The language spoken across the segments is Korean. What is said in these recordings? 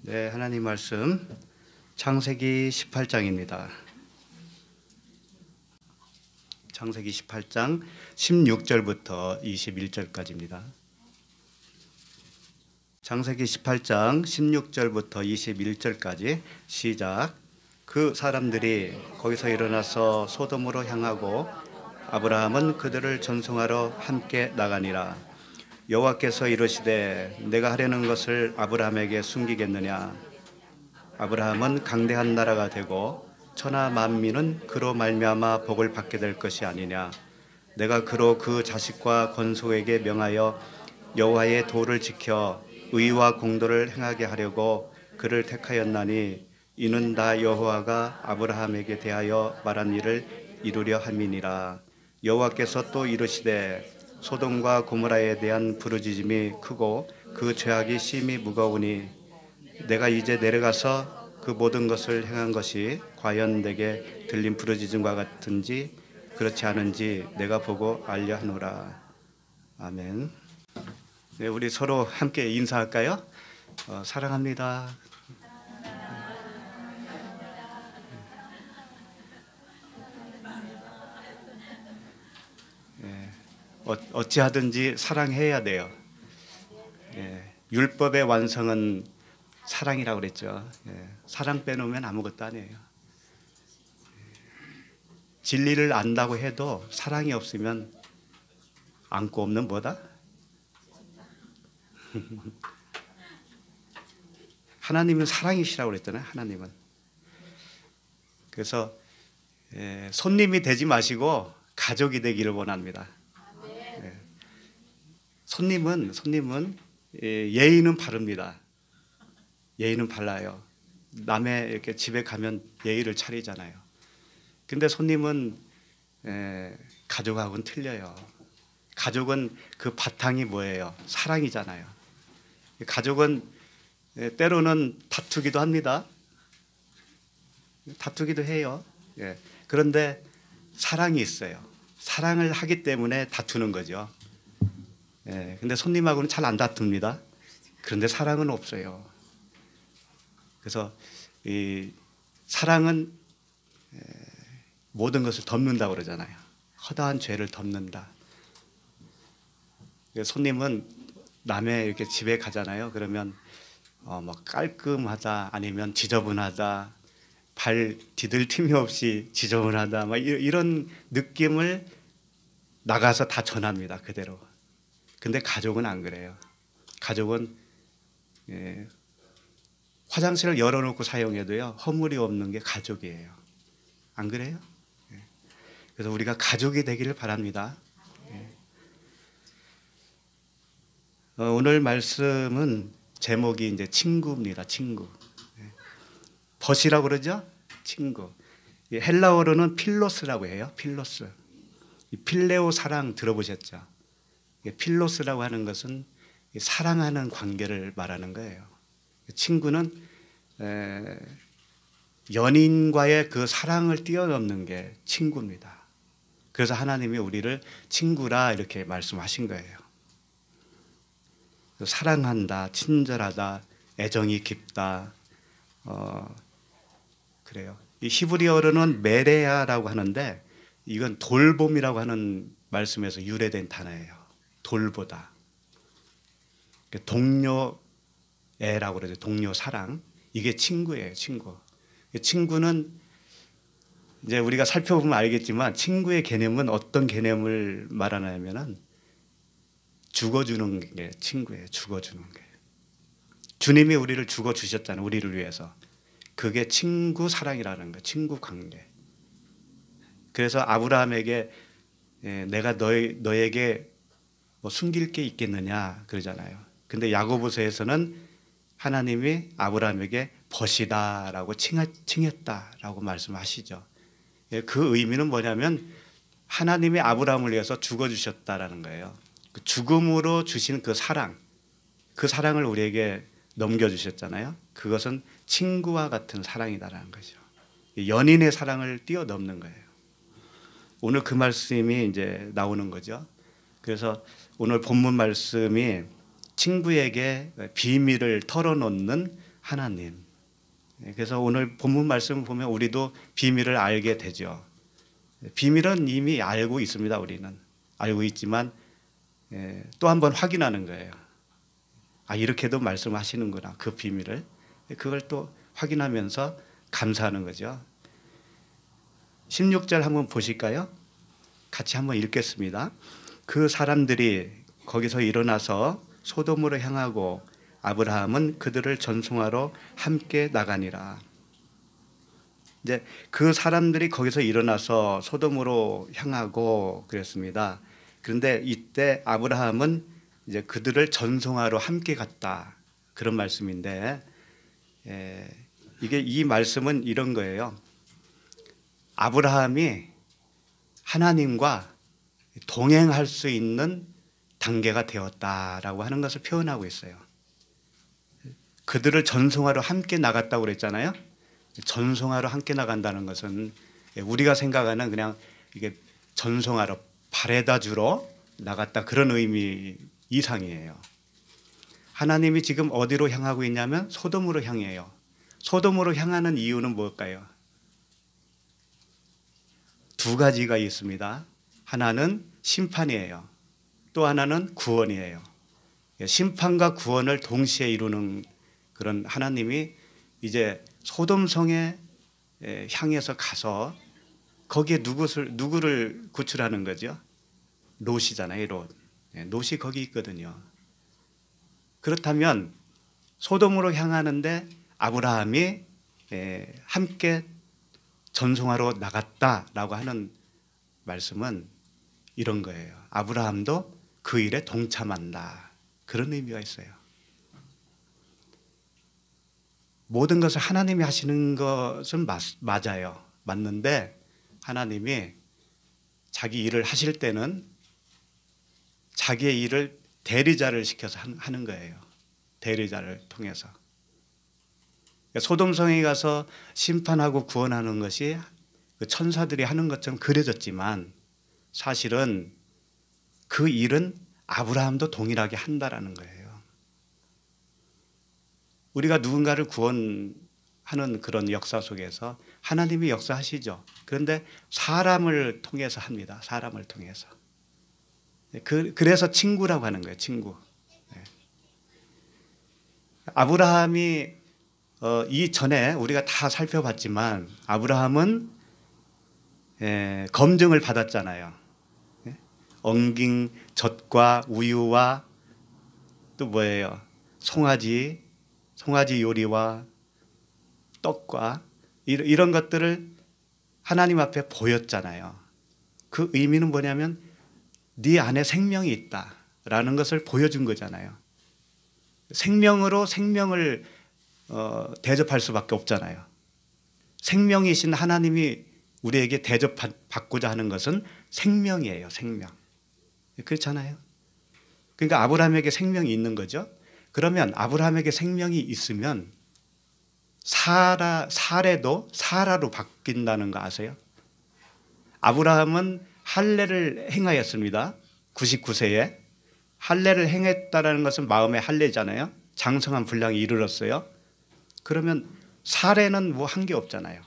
네, 하나님 말씀 창세기 18장입니다. 창세기 18장 16절부터 21절까지입니다. 창세기 18장 16절부터 21절까지 시작. 그 사람들이 거기서 일어나서 소돔으로 향하고 아브라함은 그들을 전송하러 함께 나가니라. 여호와께서 이르시되 내가 하려는 것을 아브라함에게 숨기겠느냐. 아브라함은 강대한 나라가 되고 천하 만민은 그로 말미암아 복을 받게 될 것이 아니냐. 내가 그로 그 자식과 건소에게 명하여 여호와의 도를 지켜 의와 공도를 행하게 하려고 그를 택하였나니 이는 다 여호와가 아브라함에게 대하여 말한 일을 이루려 함이니라. 여호와께서 또 이르시되 소돔과 고모라에 대한 부르짖음이 크고 그 죄악이 심히 무거우니 내가 이제 내려가서 그 모든 것을 행한 것이 과연 내게 들린 부르짖음과 같은지 그렇지 않은지 내가 보고 알려 하노라. 아멘. 네, 우리 서로 함께 인사할까요? 사랑합니다. 어찌하든지 사랑해야 돼요. 율법의 완성은 사랑이라고 그랬죠. 사랑 빼놓으면 아무것도 아니에요. 진리를 안다고 해도 사랑이 없으면 안고 없는 뭐다? 하나님은 사랑이시라고 그랬잖아요. 하나님은. 그래서 손님이 되지 마시고 가족이 되기를 원합니다. 손님은 예의는 바릅니다. 예의는 발라요. 남의 이렇게 집에 가면 예의를 차리잖아요. 근데 손님은 가족하고는 틀려요. 가족은 그 바탕이 뭐예요? 사랑이잖아요. 가족은 때로는 다투기도 합니다. 다투기도 해요. 그런데 사랑이 있어요. 사랑을 하기 때문에 다투는 거죠. 근데 손님하고는 잘 안 다툽니다. 그런데 사랑은 없어요. 그래서 이 사랑은 모든 것을 덮는다고 그러잖아요. 허다한 죄를 덮는다. 손님은 남의 이렇게 집에 가잖아요. 그러면 뭐 깔끔하다 아니면 지저분하다, 발 디딜 틈이 없이 지저분하다, 막 이런 느낌을 나가서 다 전합니다. 그대로. 근데 가족은 안 그래요. 가족은 화장실을 열어놓고 사용해도요 허물이 없는 게 가족이에요. 안 그래요? 그래서 우리가 가족이 되기를 바랍니다. 오늘 말씀은 제목이 이제 친구입니다. 친구. 벗이라고 그러죠? 친구. 헬라어로는 필로스라고 해요. 필로스. 필레오 사랑 들어보셨죠? 필로스라고 하는 것은 사랑하는 관계를 말하는 거예요. 친구는 연인과의 그 사랑을 뛰어넘는 게 친구입니다. 그래서 하나님이 우리를 친구라 이렇게 말씀하신 거예요. 사랑한다, 친절하다, 애정이 깊다. 그래요. 이 히브리어로는 메레아라고 하는데 이건 돌봄이라고 하는 말씀에서 유래된 단어예요. 돌보다. 동료애라고 그러죠. 동료 사랑. 이게 친구예요. 친구. 친구는 이제 우리가 살펴보면 알겠지만 친구의 개념은 어떤 개념을 말하냐면은 죽어주는 게 친구예요. 죽어주는 게. 주님이 우리를 죽어주셨잖아요. 우리를 위해서. 그게 친구 사랑이라는 거예요. 친구 관계. 그래서 아브라함에게 내가 너에게 뭐 숨길 게 있겠느냐 그러잖아요. 근데 야고보서에서는 하나님이 아브라함에게 벗이다라고 칭했다라고 말씀하시죠. 그 의미는 뭐냐면 하나님이 아브라함을 위해서 죽어주셨다라는 거예요. 죽음으로 주신 그 사랑, 그 사랑을 우리에게 넘겨주셨잖아요. 그것은 친구와 같은 사랑이다라는 거죠. 연인의 사랑을 뛰어넘는 거예요. 오늘 그 말씀이 이제 나오는 거죠. 그래서 오늘 본문 말씀이 친구에게 비밀을 털어놓는 하나님. 그래서 오늘 본문 말씀을 보면 우리도 비밀을 알게 되죠. 비밀은 이미 알고 있습니다. 우리는 알고 있지만 또 한 번 확인하는 거예요. 아, 이렇게도 말씀하시는구나. 그 비밀을. 그걸 또 확인하면서 감사하는 거죠. 16절 한번 보실까요? 같이 한번 읽겠습니다. 그 사람들이 거기서 일어나서 소돔으로 향하고 아브라함은 그들을 전송하러 함께 나가니라. 이제 그 사람들이 거기서 일어나서 소돔으로 향하고 그랬습니다. 그런데 이때 아브라함은 이제 그들을 전송하러 함께 갔다. 그런 말씀인데 이게 이 말씀은 이런 거예요. 아브라함이 하나님과 동행할 수 있는 단계가 되었다라고 하는 것을 표현하고 있어요. 그들을 전송하러 함께 나갔다고 그랬잖아요. 전송하러 함께 나간다는 것은 우리가 생각하는 그냥 이게 전송하러 바래다 주러 나갔다 그런 의미 이상이에요. 하나님이 지금 어디로 향하고 있냐면 소돔으로 향해요. 소돔으로 향하는 이유는 뭘까요? 두 가지가 있습니다. 하나는 심판이에요. 또 하나는 구원이에요. 심판과 구원을 동시에 이루는 그런 하나님이 이제 소돔성에 향해서 가서 거기에 누구를 구출하는 거죠? 롯이잖아요. 롯. 롯이 거기 있거든요. 그렇다면 소돔으로 향하는데 아브라함이 함께 전송하러 나갔다라고 하는 말씀은 이런 거예요. 아브라함도 그 일에 동참한다. 그런 의미가 있어요. 모든 것을 하나님이 하시는 것은 맞아요. 맞는데 하나님이 자기 일을 하실 때는 자기의 일을 대리자를 시켜서 하는 거예요. 대리자를 통해서. 소돔성에 가서 심판하고 구원하는 것이 그 천사들이 하는 것처럼 그려졌지만 사실은 그 일은 아브라함도 동일하게 한다라는 거예요. 우리가 누군가를 구원하는 그런 역사 속에서 하나님이 역사하시죠. 그런데 사람을 통해서 합니다. 사람을 통해서. 그래서 친구라고 하는 거예요. 친구. 아브라함이 이전에 우리가 다 살펴봤지만 아브라함은 검증을 받았잖아요. 엉긴 젖과 우유와 또 뭐예요? 송아지 요리와 떡과 이런 것들을 하나님 앞에 보였잖아요. 그 의미는 뭐냐면 네 안에 생명이 있다라는 것을 보여준 거잖아요. 생명으로 생명을 대접할 수밖에 없잖아요. 생명이신 하나님이 우리에게 대접받고자 하는 것은 생명이에요. 생명. 그렇잖아요. 그러니까 아브라함에게 생명이 있는 거죠. 그러면 아브라함에게 생명이 있으면 사례도 사라로 바뀐다는 거 아세요? 아브라함은 할례를 행하였습니다. 99세에. 할례를 행했다는 것은 마음의 할례잖아요. 장성한 분량에 이르렀어요. 그러면 사례는 뭐 한 게 없잖아요.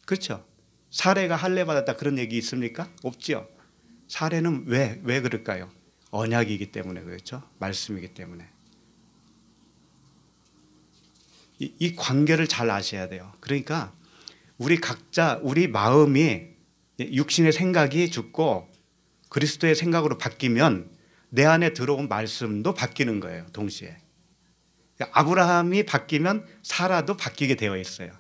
그렇죠? 사례가 할례 받았다 그런 얘기 있습니까? 없죠. 사례는 왜 그럴까요? 언약이기 때문에 그렇죠. 말씀이기 때문에. 이 관계를 잘 아셔야 돼요. 그러니까 우리 각자 우리 마음이 육신의 생각이 죽고 그리스도의 생각으로 바뀌면 내 안에 들어온 말씀도 바뀌는 거예요. 동시에. 아브라함이 바뀌면 사라도 바뀌게 되어 있어요.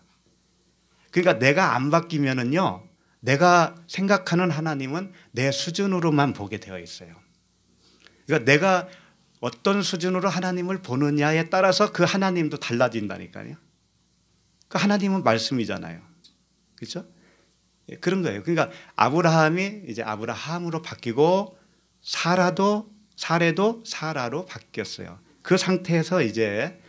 그러니까 내가 안 바뀌면은요, 내가 생각하는 하나님은 내 수준으로만 보게 되어 있어요. 그러니까 내가 어떤 수준으로 하나님을 보느냐에 따라서 그 하나님도 달라진다니까요. 그 하나님은 말씀이잖아요. 그렇죠? 그런 거예요. 그러니까 아브라함이 이제 아브라함으로 바뀌고 사례도 사라로 바뀌었어요. 그 상태에서 이제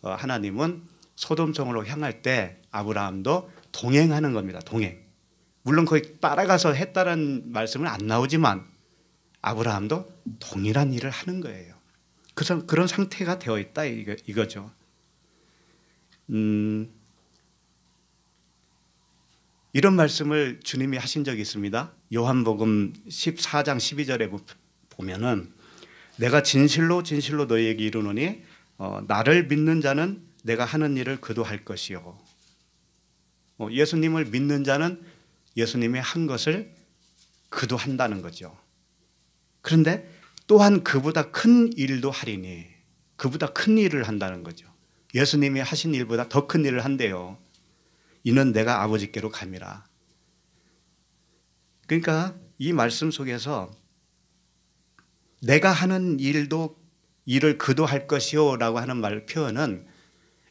하나님은 소돔성으로 향할 때 아브라함도 동행하는 겁니다. 동행. 물론 거기 따라가서 했다는 말씀은 안 나오지만 아브라함도 동일한 일을 하는 거예요. 그래서 그런 상태가 되어 있다 이거죠. 이런 말씀을 주님이 하신 적이 있습니다. 요한복음 14장 12절에 보면은 내가 진실로 진실로 너희에게 이르노니 나를 믿는 자는 내가 하는 일을 그도 할 것이요. 예수님을 믿는 자는 예수님이 한 것을 그도 한다는 거죠. 그런데 또한 그보다 큰 일도 하리니, 그보다 큰 일을 한다는 거죠. 예수님이 하신 일보다 더 큰 일을 한대요. 이는 내가 아버지께로 감이라. 그러니까 이 말씀 속에서 내가 하는 일을 그도 할 것이요 라고 하는 말 표현은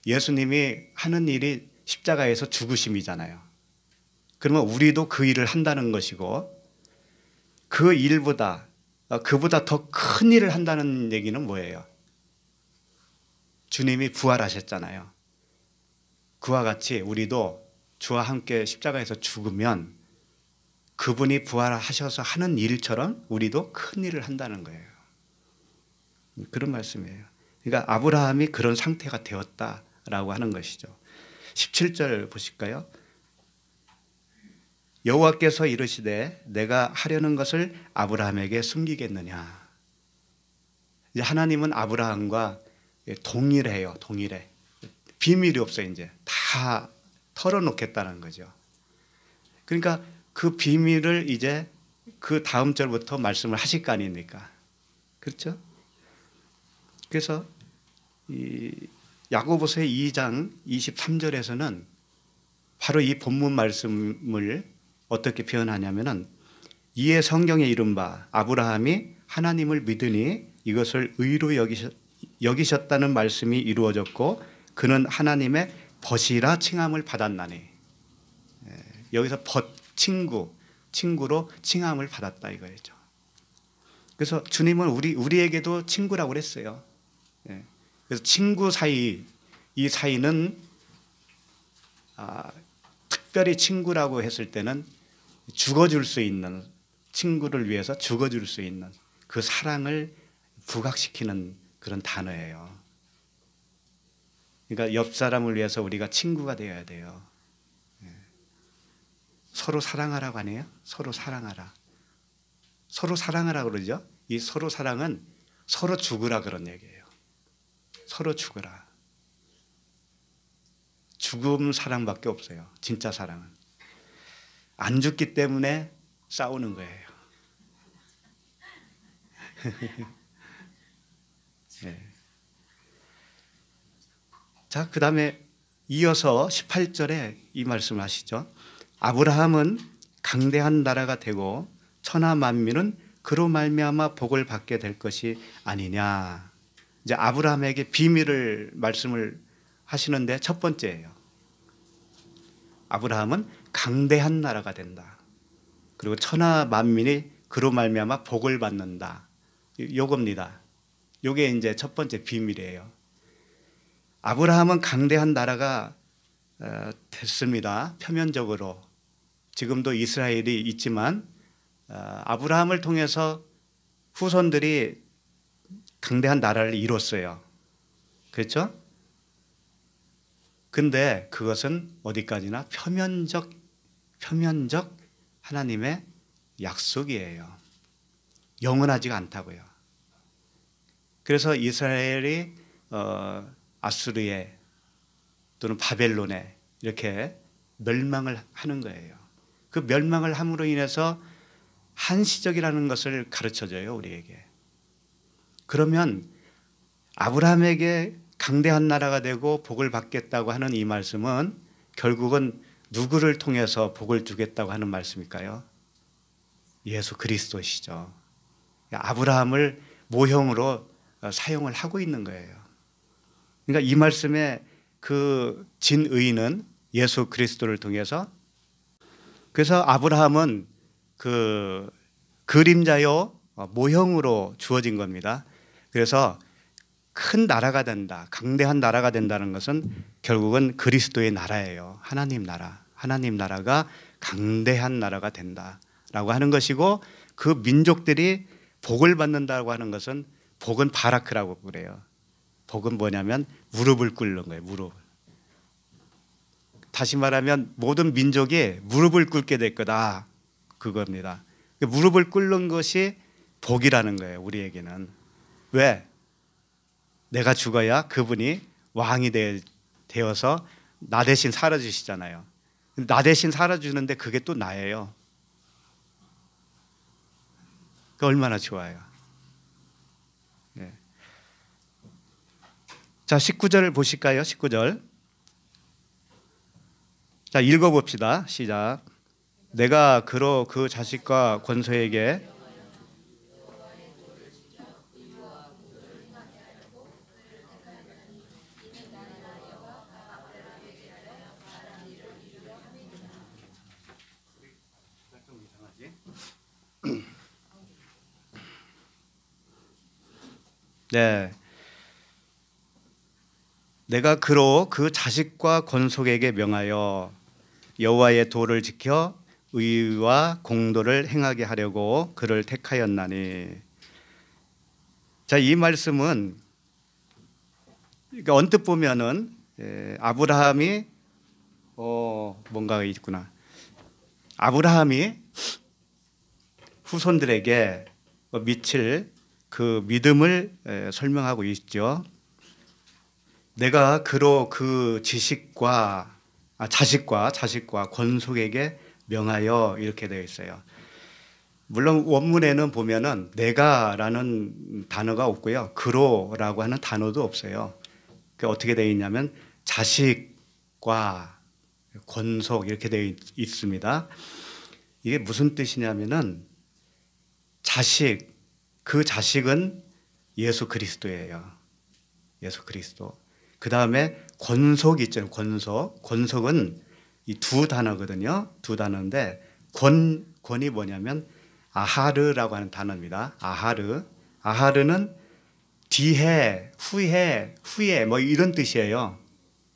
예수님이 하는 일이 십자가에서 죽으심이잖아요. 그러면 우리도 그 일을 한다는 것이고, 그 일보다 그보다 더 큰 일을 한다는 얘기는 뭐예요? 주님이 부활하셨잖아요. 그와 같이 우리도 주와 함께 십자가에서 죽으면 그분이 부활하셔서 하는 일처럼 우리도 큰 일을 한다는 거예요. 그런 말씀이에요. 그러니까 아브라함이 그런 상태가 되었다라고 하는 것이죠. 17절 보실까요? 여호와께서 이르시되 내가 하려는 것을 아브라함에게 숨기겠느냐. 이제 하나님은 아브라함과 동일해요. 동일해. 비밀이 없어요. 이제 다 털어놓겠다는 거죠. 그러니까 그 비밀을 이제 그 다음 절부터 말씀을 하실 거 아닙니까? 그렇죠? 그래서 이 야고보서 2장 23절에서는 바로 이 본문 말씀을 어떻게 표현하냐면은 이에 성경에 이른 바 아브라함이 하나님을 믿으니 이것을 의로 여기셨다는 말씀이 이루어졌고 그는 하나님의 벗이라 칭함을 받았나니. 여기서 벗, 친구로 칭함을 받았다 이거죠. 그래서 주님은 우리에게도 친구라고 그랬어요. 그래서 친구 사이, 이 사이는 특별히 친구라고 했을 때는 죽어줄 수 있는, 친구를 위해서 죽어줄 수 있는 그 사랑을 부각시키는 그런 단어예요. 그러니까 옆 사람을 위해서 우리가 친구가 되어야 돼요. 서로 사랑하라고 하네요. 서로 사랑하라. 서로 사랑하라 그러죠. 이 서로 사랑은 서로 죽으라 그런 얘기예요. 서로 죽으라. 죽음 사랑밖에 없어요. 진짜 사랑은. 안 죽기 때문에 싸우는 거예요. 네. 자, 그 다음에 이어서 18절에 이 말씀을 하시죠. 아브라함은 강대한 나라가 되고 천하 만민은 그로 말미암아 복을 받게 될 것이 아니냐. 이제 아브라함에게 비밀을 말씀을 하시는데 첫 번째예요. 아브라함은 강대한 나라가 된다. 그리고 천하 만민이 그로 말미암아 복을 받는다. 요겁니다. 요게 이제 첫 번째 비밀이에요. 아브라함은 강대한 나라가 됐습니다. 표면적으로. 지금도 이스라엘이 있지만 아브라함을 통해서 후손들이 강대한 나라를 이뤘어요. 그렇죠? 근데 그것은 어디까지나 표면적 하나님의 약속이에요. 영원하지가 않다고요. 그래서 이스라엘이 아수르에 또는 바벨론에 이렇게 멸망을 하는 거예요. 그 멸망을 함으로 인해서 한시적이라는 것을 가르쳐줘요, 우리에게. 그러면 아브라함에게 강대한 나라가 되고 복을 받겠다고 하는 이 말씀은 결국은 누구를 통해서 복을 주겠다고 하는 말씀일까요? 예수 그리스도시죠. 아브라함을 모형으로 사용을 하고 있는 거예요. 그러니까 이 말씀의 그 진의는 예수 그리스도를 통해서, 그래서 아브라함은 그 그림자요 모형으로 주어진 겁니다. 그래서 큰 나라가 된다, 강대한 나라가 된다는 것은 결국은 그리스도의 나라예요. 하나님 나라. 하나님 나라가 강대한 나라가 된다라고 하는 것이고, 그 민족들이 복을 받는다고 하는 것은, 복은 바라크라고 그래요. 복은 뭐냐면 무릎을 꿇는 거예요. 무릎. 다시 말하면 모든 민족이 무릎을 꿇게 될 거다, 그겁니다. 무릎을 꿇는 것이 복이라는 거예요. 우리에게는. 왜? 내가 죽어야 그분이 왕이 되어서 나 대신 살아주시잖아요. 나 대신 살아주는데 그게 또 나예요. 그 얼마나 좋아요. 네. 자, 19절을 보실까요? 19절. 자, 읽어봅시다. 시작. 내가 그로 그 자식과 권소에게 네. 내가 그로 그 자식과 권속에게 명하여 여호와의 도를 지켜 의와 공도를 행하게 하려고 그를 택하였나니. 자, 이 말씀은 그러니까 언뜻 보면은 아브라함이 뭔가가 있구나. 아브라함이 후손들에게 미칠 그 믿음을 설명하고 있죠. 내가 그로 그 자식과 권속에게 명하여, 이렇게 되어 있어요. 물론 원문에는 보면은 내가라는 단어가 없고요, 그로라고 하는 단어도 없어요. 어떻게 되어 있냐면 자식과 권속 이렇게 되어 있습니다. 이게 무슨 뜻이냐면은 그 자식은 예수 그리스도예요. 예수 그리스도. 그 다음에 권속 있잖아요. 권속은 이 두 단어거든요. 두 단어인데 권이 뭐냐면 아하르라고 하는 단어입니다. 아하르는 뒤에, 후에 뭐 이런 뜻이에요.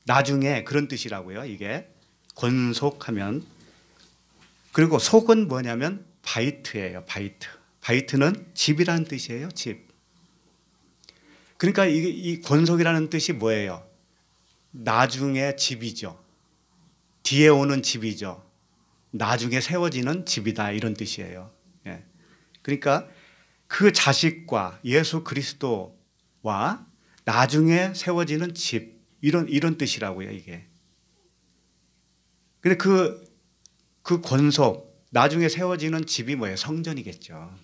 나중에, 그런 뜻이라고요. 이게 권속하면. 그리고 속은 뭐냐면 바이트예요. 바이트는 집이라는 뜻이에요. 집. 그러니까 이 권속이라는 뜻이 뭐예요? 나중에 집이죠. 뒤에 오는 집이죠. 나중에 세워지는 집이다, 이런 뜻이에요. 예. 그러니까 그 자식과 예수 그리스도와 나중에 세워지는 집, 이런 뜻이라고요, 이게. 근데 그 권속, 나중에 세워지는 집이 뭐예요? 성전이겠죠.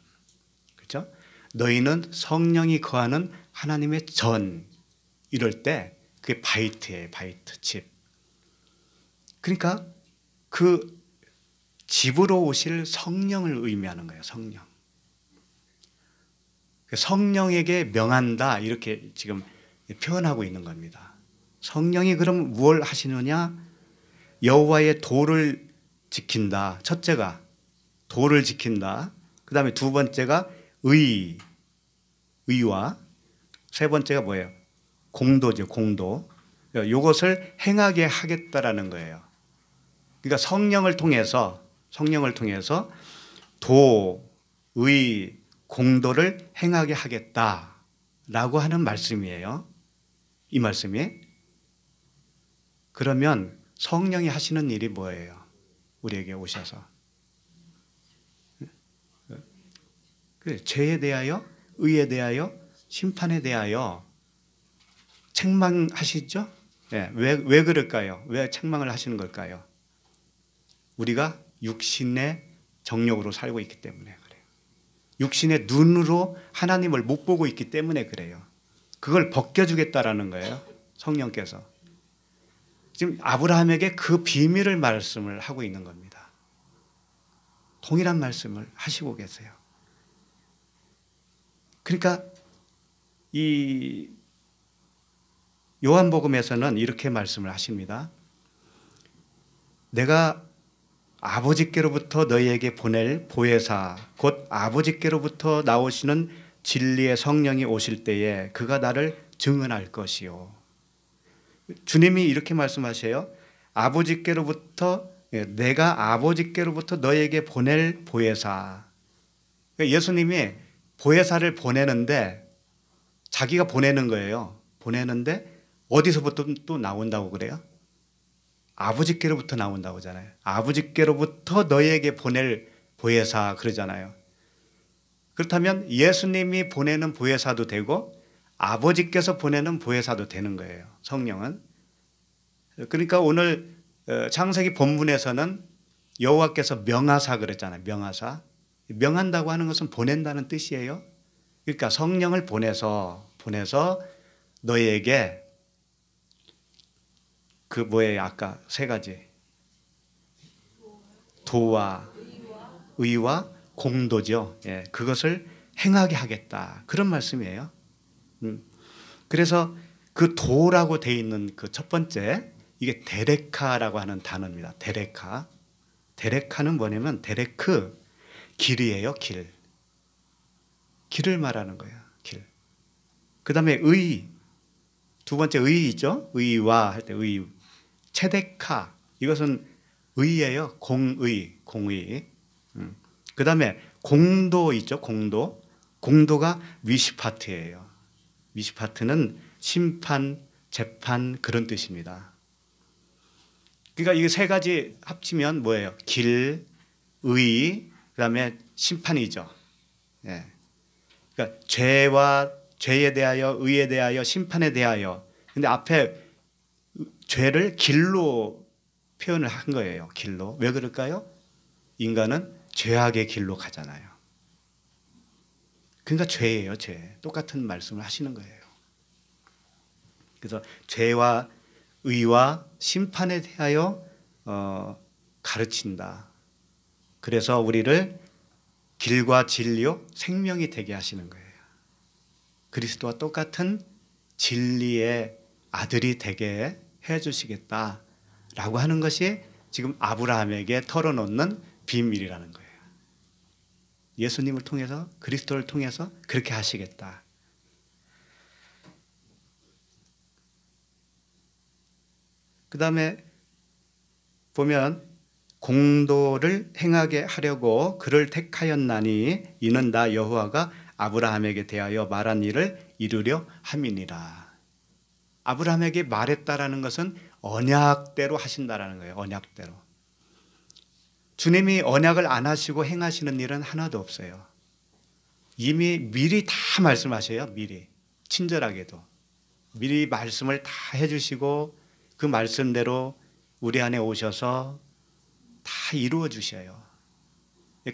그렇죠? 너희는 성령이 거하는 하나님의 전, 이럴 때 그게 바이트예요. 바이트, 집. 그러니까 그 집으로 오실 성령을 의미하는 거예요. 성령. 성령에게 명한다, 이렇게 지금 표현하고 있는 겁니다. 성령이 그럼 무엇을 하시느냐? 여호와의 도를 지킨다. 첫째가 도를 지킨다. 그 다음에 두 번째가 의와, 세 번째가 뭐예요? 공도죠. 공도. 이것을 행하게 하겠다라는 거예요. 그러니까 성령을 통해서 도, 의, 공도를 행하게 하겠다라고 하는 말씀이에요. 이 말씀이. 그러면 성령이 하시는 일이 뭐예요? 우리에게 오셔서 죄에 대하여, 의에 대하여, 심판에 대하여 책망하시죠? 네. 왜 그럴까요? 왜 책망을 하시는 걸까요? 우리가 육신의 정욕으로 살고 있기 때문에 그래요. 육신의 눈으로 하나님을 못 보고 있기 때문에 그래요. 그걸 벗겨주겠다라는 거예요. 성령께서. 지금 아브라함에게 그 비밀을 말씀을 하고 있는 겁니다. 동일한 말씀을 하시고 계세요. 그러니까 이 요한복음에서는 이렇게 말씀을 하십니다. 내가 아버지께로부터 너희에게 보낼 보혜사, 곧 아버지께로부터 나오시는 진리의 성령이 오실 때에 그가 나를 증언할 것이요. 주님이 이렇게 말씀하셔요. 아버지께로부터, 내가 아버지께로부터 너에게 보낼 보혜사. 예수님이 보혜사를 보내는데 자기가 보내는 거예요. 보내는데 어디서부터 또 나온다고 그래요? 아버지께로부터 나온다고 하잖아요. 아버지께로부터 너에게 보낼 보혜사 그러잖아요. 그렇다면 예수님이 보내는 보혜사도 되고 아버지께서 보내는 보혜사도 되는 거예요. 성령은. 그러니까 오늘 창세기 본문에서는 여호와께서 명하사 그랬잖아요. 명하사. 명한다고 하는 것은 보낸다는 뜻이에요. 그러니까 성령을 보내서 너희에게 그 뭐예요? 아까 세 가지. 도와 의와 공도죠. 예, 그것을 행하게 하겠다. 그런 말씀이에요. 그래서 그 도라고 돼 있는 그 첫 번째 이게 데레카라고 하는 단어입니다. 데레카. 데레카는 뭐냐면 데레크 길이에요. 길. 길을 말하는 거예요. 길. 그 다음에 의. 두 번째 의이죠. 의와 할 때 의. 체데카. 이것은 의예요. 공의. 그 다음에 공도 있죠. 공도. 공도가 미시파트예요. 미시파트는 심판, 재판 그런 뜻입니다. 그러니까 이 세 가지 합치면 뭐예요? 길, 의, 그 다음에 심판이죠. 예. 그러니까 죄에 대하여, 의에 대하여, 심판에 대하여. 근데 앞에 죄를 길로 표현을 한 거예요. 길로. 왜 그럴까요? 인간은 죄악의 길로 가잖아요. 그러니까 죄예요. 죄. 똑같은 말씀을 하시는 거예요. 그래서 죄와 의와 심판에 대하여 가르친다. 그래서 우리를 길과 진리요 생명이 되게 하시는 거예요. 그리스도와 똑같은 진리의 아들이 되게 해주시겠다라고 하는 것이 지금 아브라함에게 털어놓는 비밀이라는 거예요. 예수님을 통해서 그리스도를 통해서 그렇게 하시겠다. 그 다음에 보면 공도를 행하게 하려고 그를 택하였나니 이는 나 여호와가 아브라함에게 대하여 말한 일을 이루려 함이니라. 아브라함에게 말했다라는 것은 언약대로 하신다라는 거예요. 언약대로. 주님이 언약을 안 하시고 행하시는 일은 하나도 없어요. 이미 미리 다 말씀하셔요. 미리. 친절하게도. 미리 말씀을 다 해주시고 그 말씀대로 우리 안에 오셔서 다 이루어 주셔요.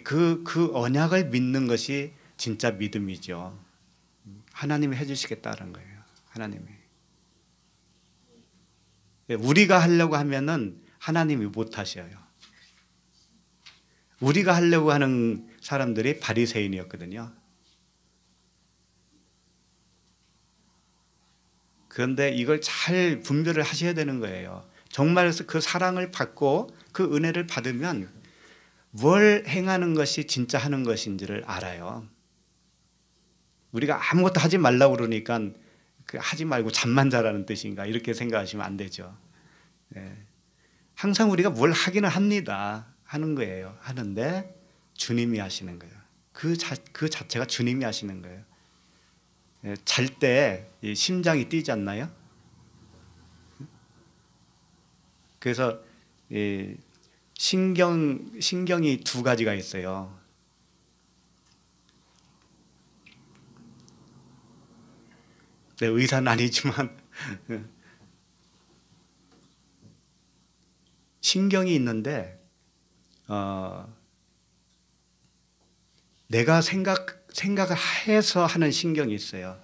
그 언약을 믿는 것이 진짜 믿음이죠. 하나님이 해주시겠다는 거예요. 하나님이. 우리가 하려고 하면은 하나님이 못 하셔요. 우리가 하려고 하는 사람들이 바리새인이었거든요. 그런데 이걸 잘 분별을 하셔야 되는 거예요. 정말 그 사랑을 받고 그 은혜를 받으면 뭘 행하는 것이 진짜 하는 것인지를 알아요. 우리가 아무것도 하지 말라고 그러니까 하지 말고 잠만 자라는 뜻인가 이렇게 생각하시면 안 되죠. 네. 항상 우리가 뭘 하기는 합니다. 하는 거예요. 하는데 주님이 하시는 거예요. 그 자체가 주님이 하시는 거예요. 잘 때 심장이 뛰지 않나요? 그래서 신경이 두 가지가 있어요. 네, 의사는 아니지만 신경이 있는데 내가 생각을 해서 하는 신경이 있어요.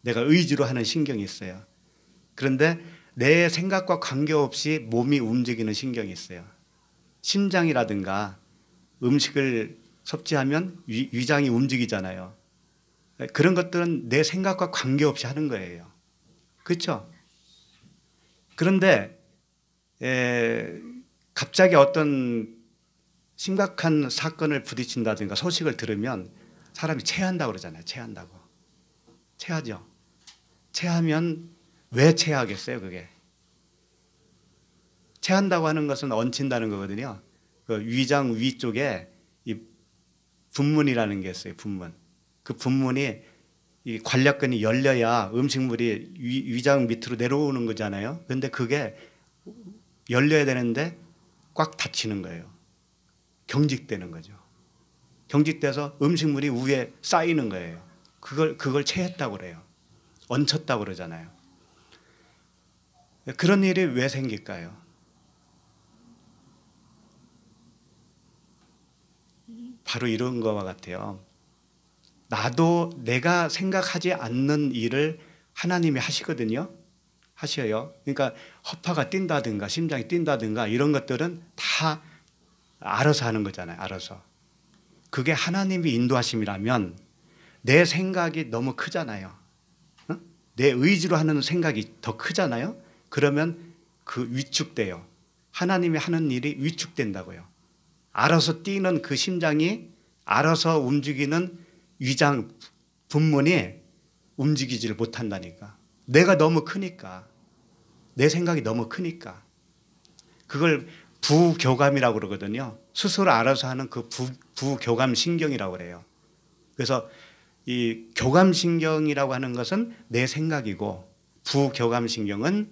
내가 의지로 하는 신경이 있어요. 그런데 내 생각과 관계없이 몸이 움직이는 신경이 있어요. 심장이라든가 음식을 섭취하면 위장이 움직이잖아요. 그런 것들은 내 생각과 관계없이 하는 거예요. 그렇죠? 그런데 갑자기 어떤 심각한 사건을 부딪힌다든가 소식을 들으면 사람이 체한다고 그러잖아요. 체한다고. 체하죠. 체하면 왜 체하겠어요, 그게? 체한다고 하는 것은 얹힌다는 거거든요. 그 위장 위쪽에 이 분문이라는 게 있어요, 분문. 그 분문이 이 관략근이 열려야 음식물이 위장 밑으로 내려오는 거잖아요. 그런데 그게 열려야 되는데 꽉 닫히는 거예요. 경직되는 거죠. 경직돼서 음식물이 위에 쌓이는 거예요. 그걸 체했다고 그래요. 얹혔다고 그러잖아요. 그런 일이 왜 생길까요? 바로 이런 거와 같아요. 나도 내가 생각하지 않는 일을 하나님이 하시거든요. 하셔요. 그러니까 허파가 뛴다든가 심장이 뛴다든가 이런 것들은 다 알아서 하는 거잖아요. 알아서. 그게 하나님이 인도하심이라면 내 생각이 너무 크잖아요. 내 의지로 하는 생각이 더 크잖아요. 그러면 그 위축돼요. 하나님이 하는 일이 위축된다고요. 알아서 뛰는 그 심장이 알아서 움직이는 위장 분문이 움직이지를 못한다니까. 내가 너무 크니까. 내 생각이 너무 크니까. 그걸 부교감이라고 그러거든요. 스스로 알아서 하는 그 부교감 신경이라고 그래요. 그래서 이 교감 신경이라고 하는 것은 내 생각이고 부교감 신경은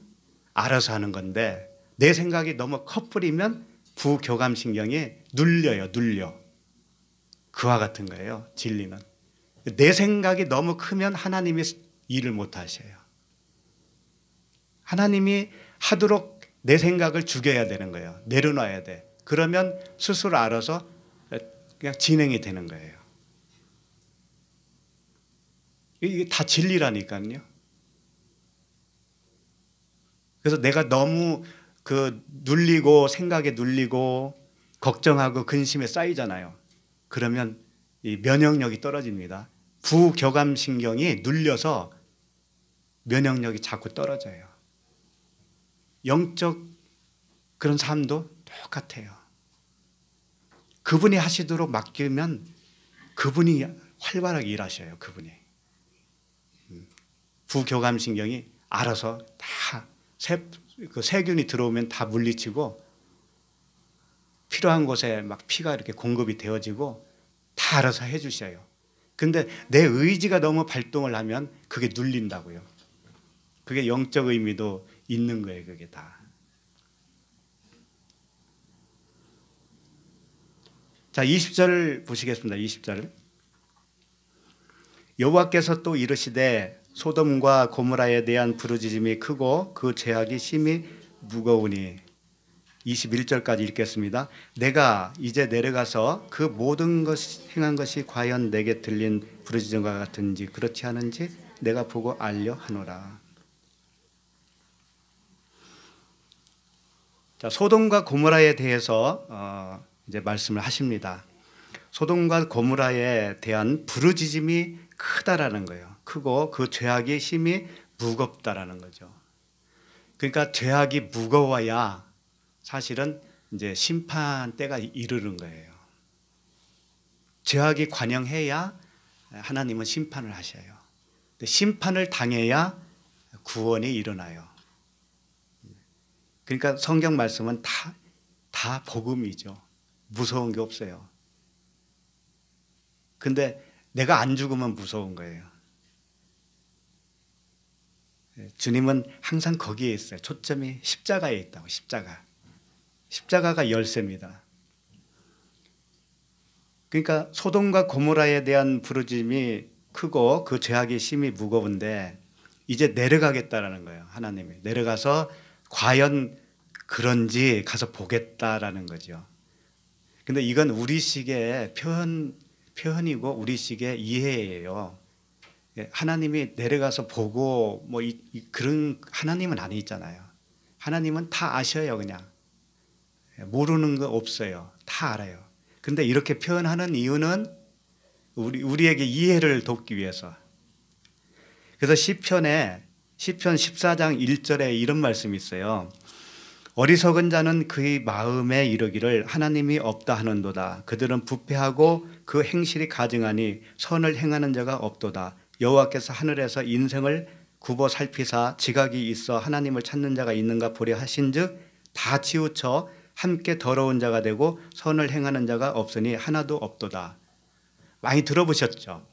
알아서 하는 건데 내 생각이 너무 커버리면 부교감 신경이 눌려. 그와 같은 거예요. 진리는. 내 생각이 너무 크면 하나님이 일을 못 하셔요. 하나님이 하도록 내 생각을 죽여야 되는 거예요. 내려놔야 돼. 그러면 스스로 알아서 그냥 진행이 되는 거예요. 이게 다 진리라니까요. 그래서 내가 너무 눌리고 생각에 눌리고 걱정하고 근심에 쌓이잖아요. 그러면 이 면역력이 떨어집니다. 부교감 신경이 눌려서 면역력이 자꾸 떨어져요. 영적 그런 삶도 똑같아요. 그분이 하시도록 맡기면 그분이 활발하게 일하셔요. 그분이. 부교감 신경이 알아서 다 세균이 들어오면 다 물리치고 필요한 곳에 막 피가 이렇게 공급이 되어지고 다 알아서 해주셔요. 근데 내 의지가 너무 발동을 하면 그게 눌린다고요. 그게 영적 의미도 있는 거예요. 그게 다. 자, 20절 보시겠습니다. 20절. 여호와께서 또 이르시되 소돔과 고모라에 대한 부르짖음이 크고 그 죄악이 심히 무거우니 21절까지 읽겠습니다. 내가 이제 내려가서 그 모든 것 행한 것이 과연 내게 들린 부르짖음과 같은지 그렇지 않은지 내가 보고 알려 하노라. 자, 소돔과 고모라에 대해서 이제 말씀을 하십니다. 소돔과 고모라에 대한 부르짖음이 크다라는 거예요. 크고 그 죄악이 심히 무겁다라는 거죠. 그러니까 죄악이 무거워야 사실은 이제 심판 때가 이르는 거예요. 죄악이 관영해야 하나님은 심판을 하셔요. 심판을 당해야 구원이 일어나요. 그러니까 성경 말씀은 다 복음이죠. 무서운 게 없어요. 근데 내가 안 죽으면 무서운 거예요. 주님은 항상 거기에 있어요. 초점이 십자가에 있다고. 십자가가 열쇠입니다. 그러니까 소돔과 고모라에 대한 부르짖음이 크고 그 죄악이 심히 무거운데 이제 내려가겠다라는 거예요. 하나님이 내려가서 과연 그런지 가서 보겠다라는 거죠. 근데 이건 우리식의 표현이고 우리식의 이해예요. 하나님이 내려가서 보고 그런 하나님은 아니잖아요. 하나님은 다 아셔요. 그냥 모르는 거 없어요. 다 알아요. 근데 이렇게 표현하는 이유는 우리에게 이해를 돕기 위해서. 그래서 시편 14장 1절에 이런 말씀이 있어요. 어리석은 자는 그의 마음에 이르기를 하나님이 없다 하는도다. 그들은 부패하고 그 행실이 가증하니 선을 행하는 자가 없도다. 여호와께서 하늘에서 인생을 굽어 살피사 지각이 있어 하나님을 찾는 자가 있는가 보려 하신즉 다 치우쳐 함께 더러운 자가 되고 선을 행하는 자가 없으니 하나도 없도다. 많이 들어보셨죠?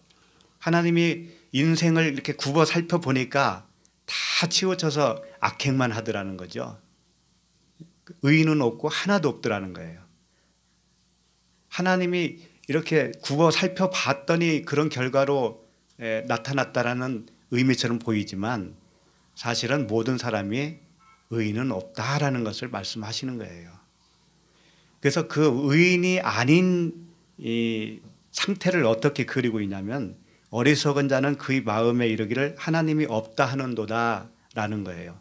하나님이 인생을 이렇게 굽어 살펴보니까 다 치우쳐서 악행만 하더라는 거죠. 의인은 없고 하나도 없더라는 거예요. 하나님이 이렇게 굽어 살펴봤더니 그런 결과로 나타났다라는 의미처럼 보이지만 사실은 모든 사람이 의인은 없다라는 것을 말씀하시는 거예요. 그래서 그 의인이 아닌 이 상태를 어떻게 그리고 있냐면 어리석은 자는 그의 마음에 이르기를 하나님이 없다 하는도다 라는 거예요.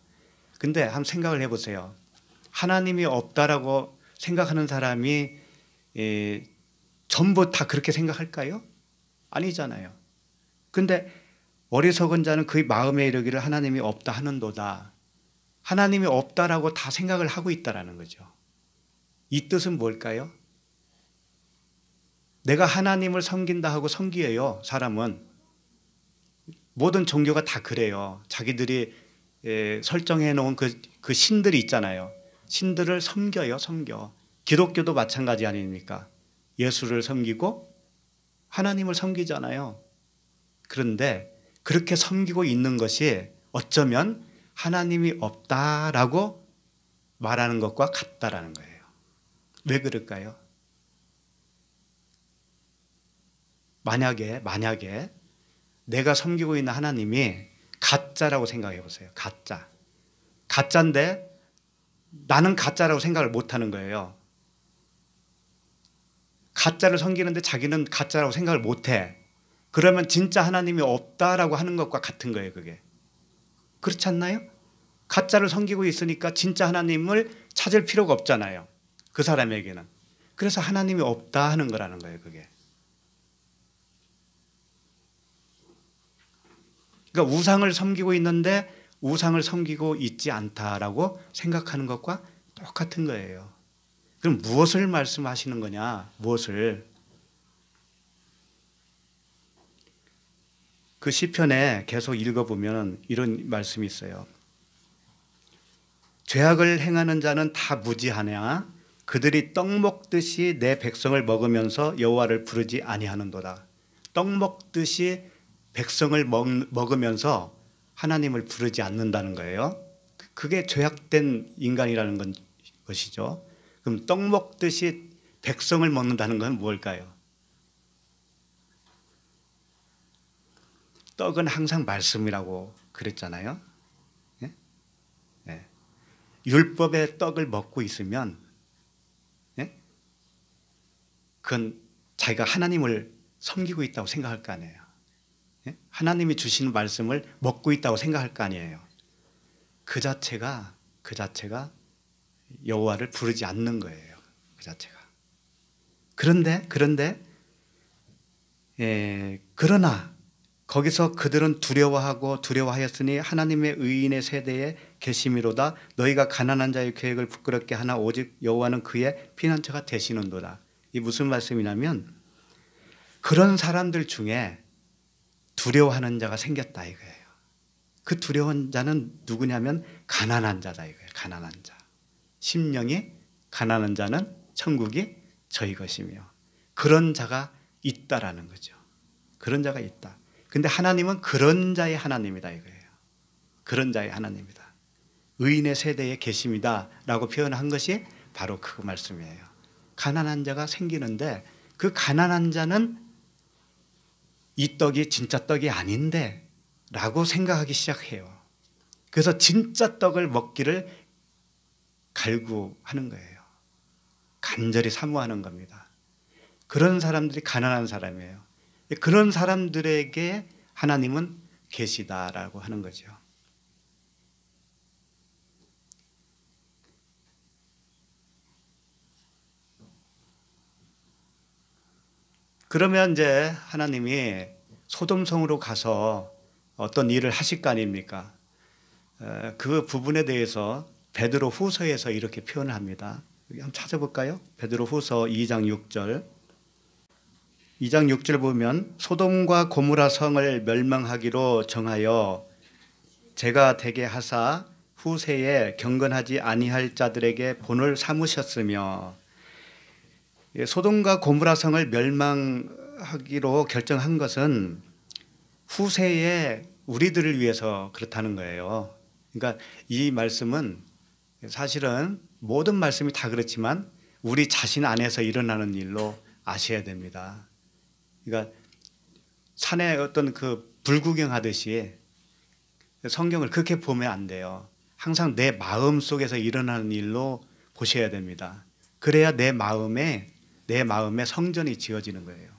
근데 한번 생각을 해보세요. 하나님이 없다라고 생각하는 사람이 전부 다 그렇게 생각할까요? 아니잖아요. 근데 어리석은 자는 그의 마음에 이르기를 하나님이 없다 하는도다. 하나님이 없다라고 다 생각을 하고 있다라는 거죠. 이 뜻은 뭘까요? 내가 하나님을 섬긴다 하고 섬기어요. 사람은 모든 종교가 다 그래요. 자기들이 설정해 놓은 그 신들이 있잖아요. 신들을 섬겨요. 섬겨. 기독교도 마찬가지 아닙니까? 예수를 섬기고 하나님을 섬기잖아요. 그런데 그렇게 섬기고 있는 것이 어쩌면 하나님이 없다라고 말하는 것과 같다라는 거예요. 왜 그럴까요? 만약에 내가 섬기고 있는 하나님이 가짜라고 생각해 보세요. 가짜인데 나는 가짜라고 생각을 못하는 거예요. 가짜를 섬기는데 자기는 가짜라고 생각을 못해. 그러면 진짜 하나님이 없다라고 하는 것과 같은 거예요. 그게 그렇지 않나요? 가짜를 섬기고 있으니까 진짜 하나님을 찾을 필요가 없잖아요. 그 사람에게는. 그래서 하나님이 없다 하는 거라는 거예요. 그게. 그러니까 우상을 섬기고 있는데 우상을 섬기고 있지 않다라고 생각하는 것과 똑같은 거예요. 그럼 무엇을 말씀하시는 거냐? 무엇을? 그 시편에 계속 읽어보면 이런 말씀이 있어요. 죄악을 행하는 자는 다 무지하냐? 그들이 떡 먹듯이 내 백성을 먹으면서 여호와를 부르지 아니하는도다. 떡 먹듯이 백성을 먹으면서 하나님을 부르지 않는다는 거예요. 그게 죄악된 인간이라는 것이죠. 그럼 떡 먹듯이 백성을 먹는다는 건 무엇일까요? 떡은 항상 말씀이라고 그랬잖아요. 예? 예. 율법의 떡을 먹고 있으면 그건 자기가 하나님을 섬기고 있다고 생각할 거 아니에요. 하나님이 주시는 말씀을 먹고 있다고 생각할 거 아니에요. 그 자체가 여호와를 부르지 않는 거예요. 그 자체가. 그러나 거기서 그들은 두려워하였으니 하나님의 의인의 세대에 계심이로다. 너희가 가난한 자의 계획을 부끄럽게 하나 오직 여호와는 그의 피난처가 되시는도다. 이 무슨 말씀이냐면 그런 사람들 중에 두려워하는 자가 생겼다 이거예요. 그 두려운 자는 누구냐면 가난한 자다 이거예요. 가난한 자. 심령이 가난한 자는 천국이 저희 것이며 그런 자가 있다라는 거죠. 그런 자가 있다. 근데 하나님은 그런 자의 하나님이다 이거예요. 그런 자의 하나님이다. 의인의 세대에 계심이다 라고 표현한 것이 바로 그 말씀이에요. 가난한 자가 생기는데 그 가난한 자는 이 떡이 진짜 떡이 아닌데 라고 생각하기 시작해요. 그래서 진짜 떡을 먹기를 갈구하는 거예요. 간절히 사모하는 겁니다. 그런 사람들이 가난한 사람이에요. 그런 사람들에게 하나님은 계시다라고 하는 거죠. 그러면 이제 하나님이 소돔성으로 가서 어떤 일을 하실 거 아닙니까? 그 부분에 대해서 베드로 후서에서 이렇게 표현을 합니다. 여기 한번 찾아볼까요? 베드로 후서 2장 6절. 2장 6절 보면 소돔과 고모라 성을 멸망하기로 정하여 제가 되게 하사 후세에 경건하지 아니할 자들에게 본을 삼으셨으며, 소돔과 고모라 성을 멸망하기로 결정한 것은 후세에 우리들을 위해서 그렇다는 거예요. 그러니까 이 말씀은 사실은 모든 말씀이 다 그렇지만 우리 자신 안에서 일어나는 일로 아셔야 됩니다. 그러니까 산에 어떤 그 불구경하듯이 성경을 그렇게 보면 안 돼요. 항상 내 마음 속에서 일어나는 일로 보셔야 됩니다. 그래야 내 마음에 성전이 지어지는 거예요.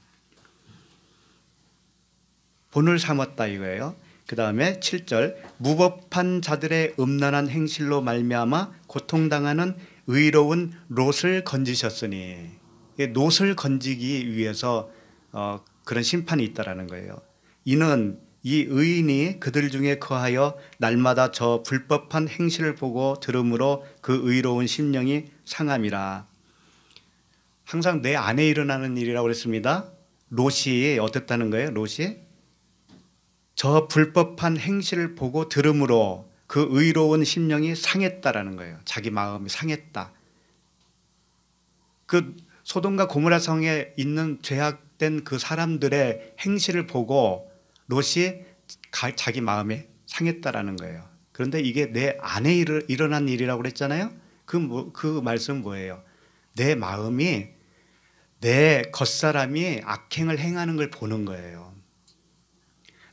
본을 삼았다 이거예요. 그 다음에 7절, 무법한 자들의 음란한 행실로 말미암아 고통당하는 의로운 롯을 건지셨으니, 롯을 건지기 위해서 그런 심판이 있다라는 거예요. 이는 이 의인이 그들 중에 거하여 날마다 저 불법한 행실을 보고 들음으로 그 의로운 심령이 상함이라. 항상 내 안에 일어나는 일이라고 그랬습니다. 롯이 어땠다는 거예요? 롯이 저 불법한 행실을 보고 들음으로 그 의로운 심령이 상했다라는 거예요. 자기 마음이 상했다. 그 소돔과 고모라 성에 있는 죄악된 그 사람들의 행실을 보고 롯이 자기 마음이 상했다라는 거예요. 그런데 이게 내 안에 일어난 일이라고 그랬잖아요. 그 말씀은 뭐예요? 내 마음이, 내 겉사람이 악행을 행하는 걸 보는 거예요.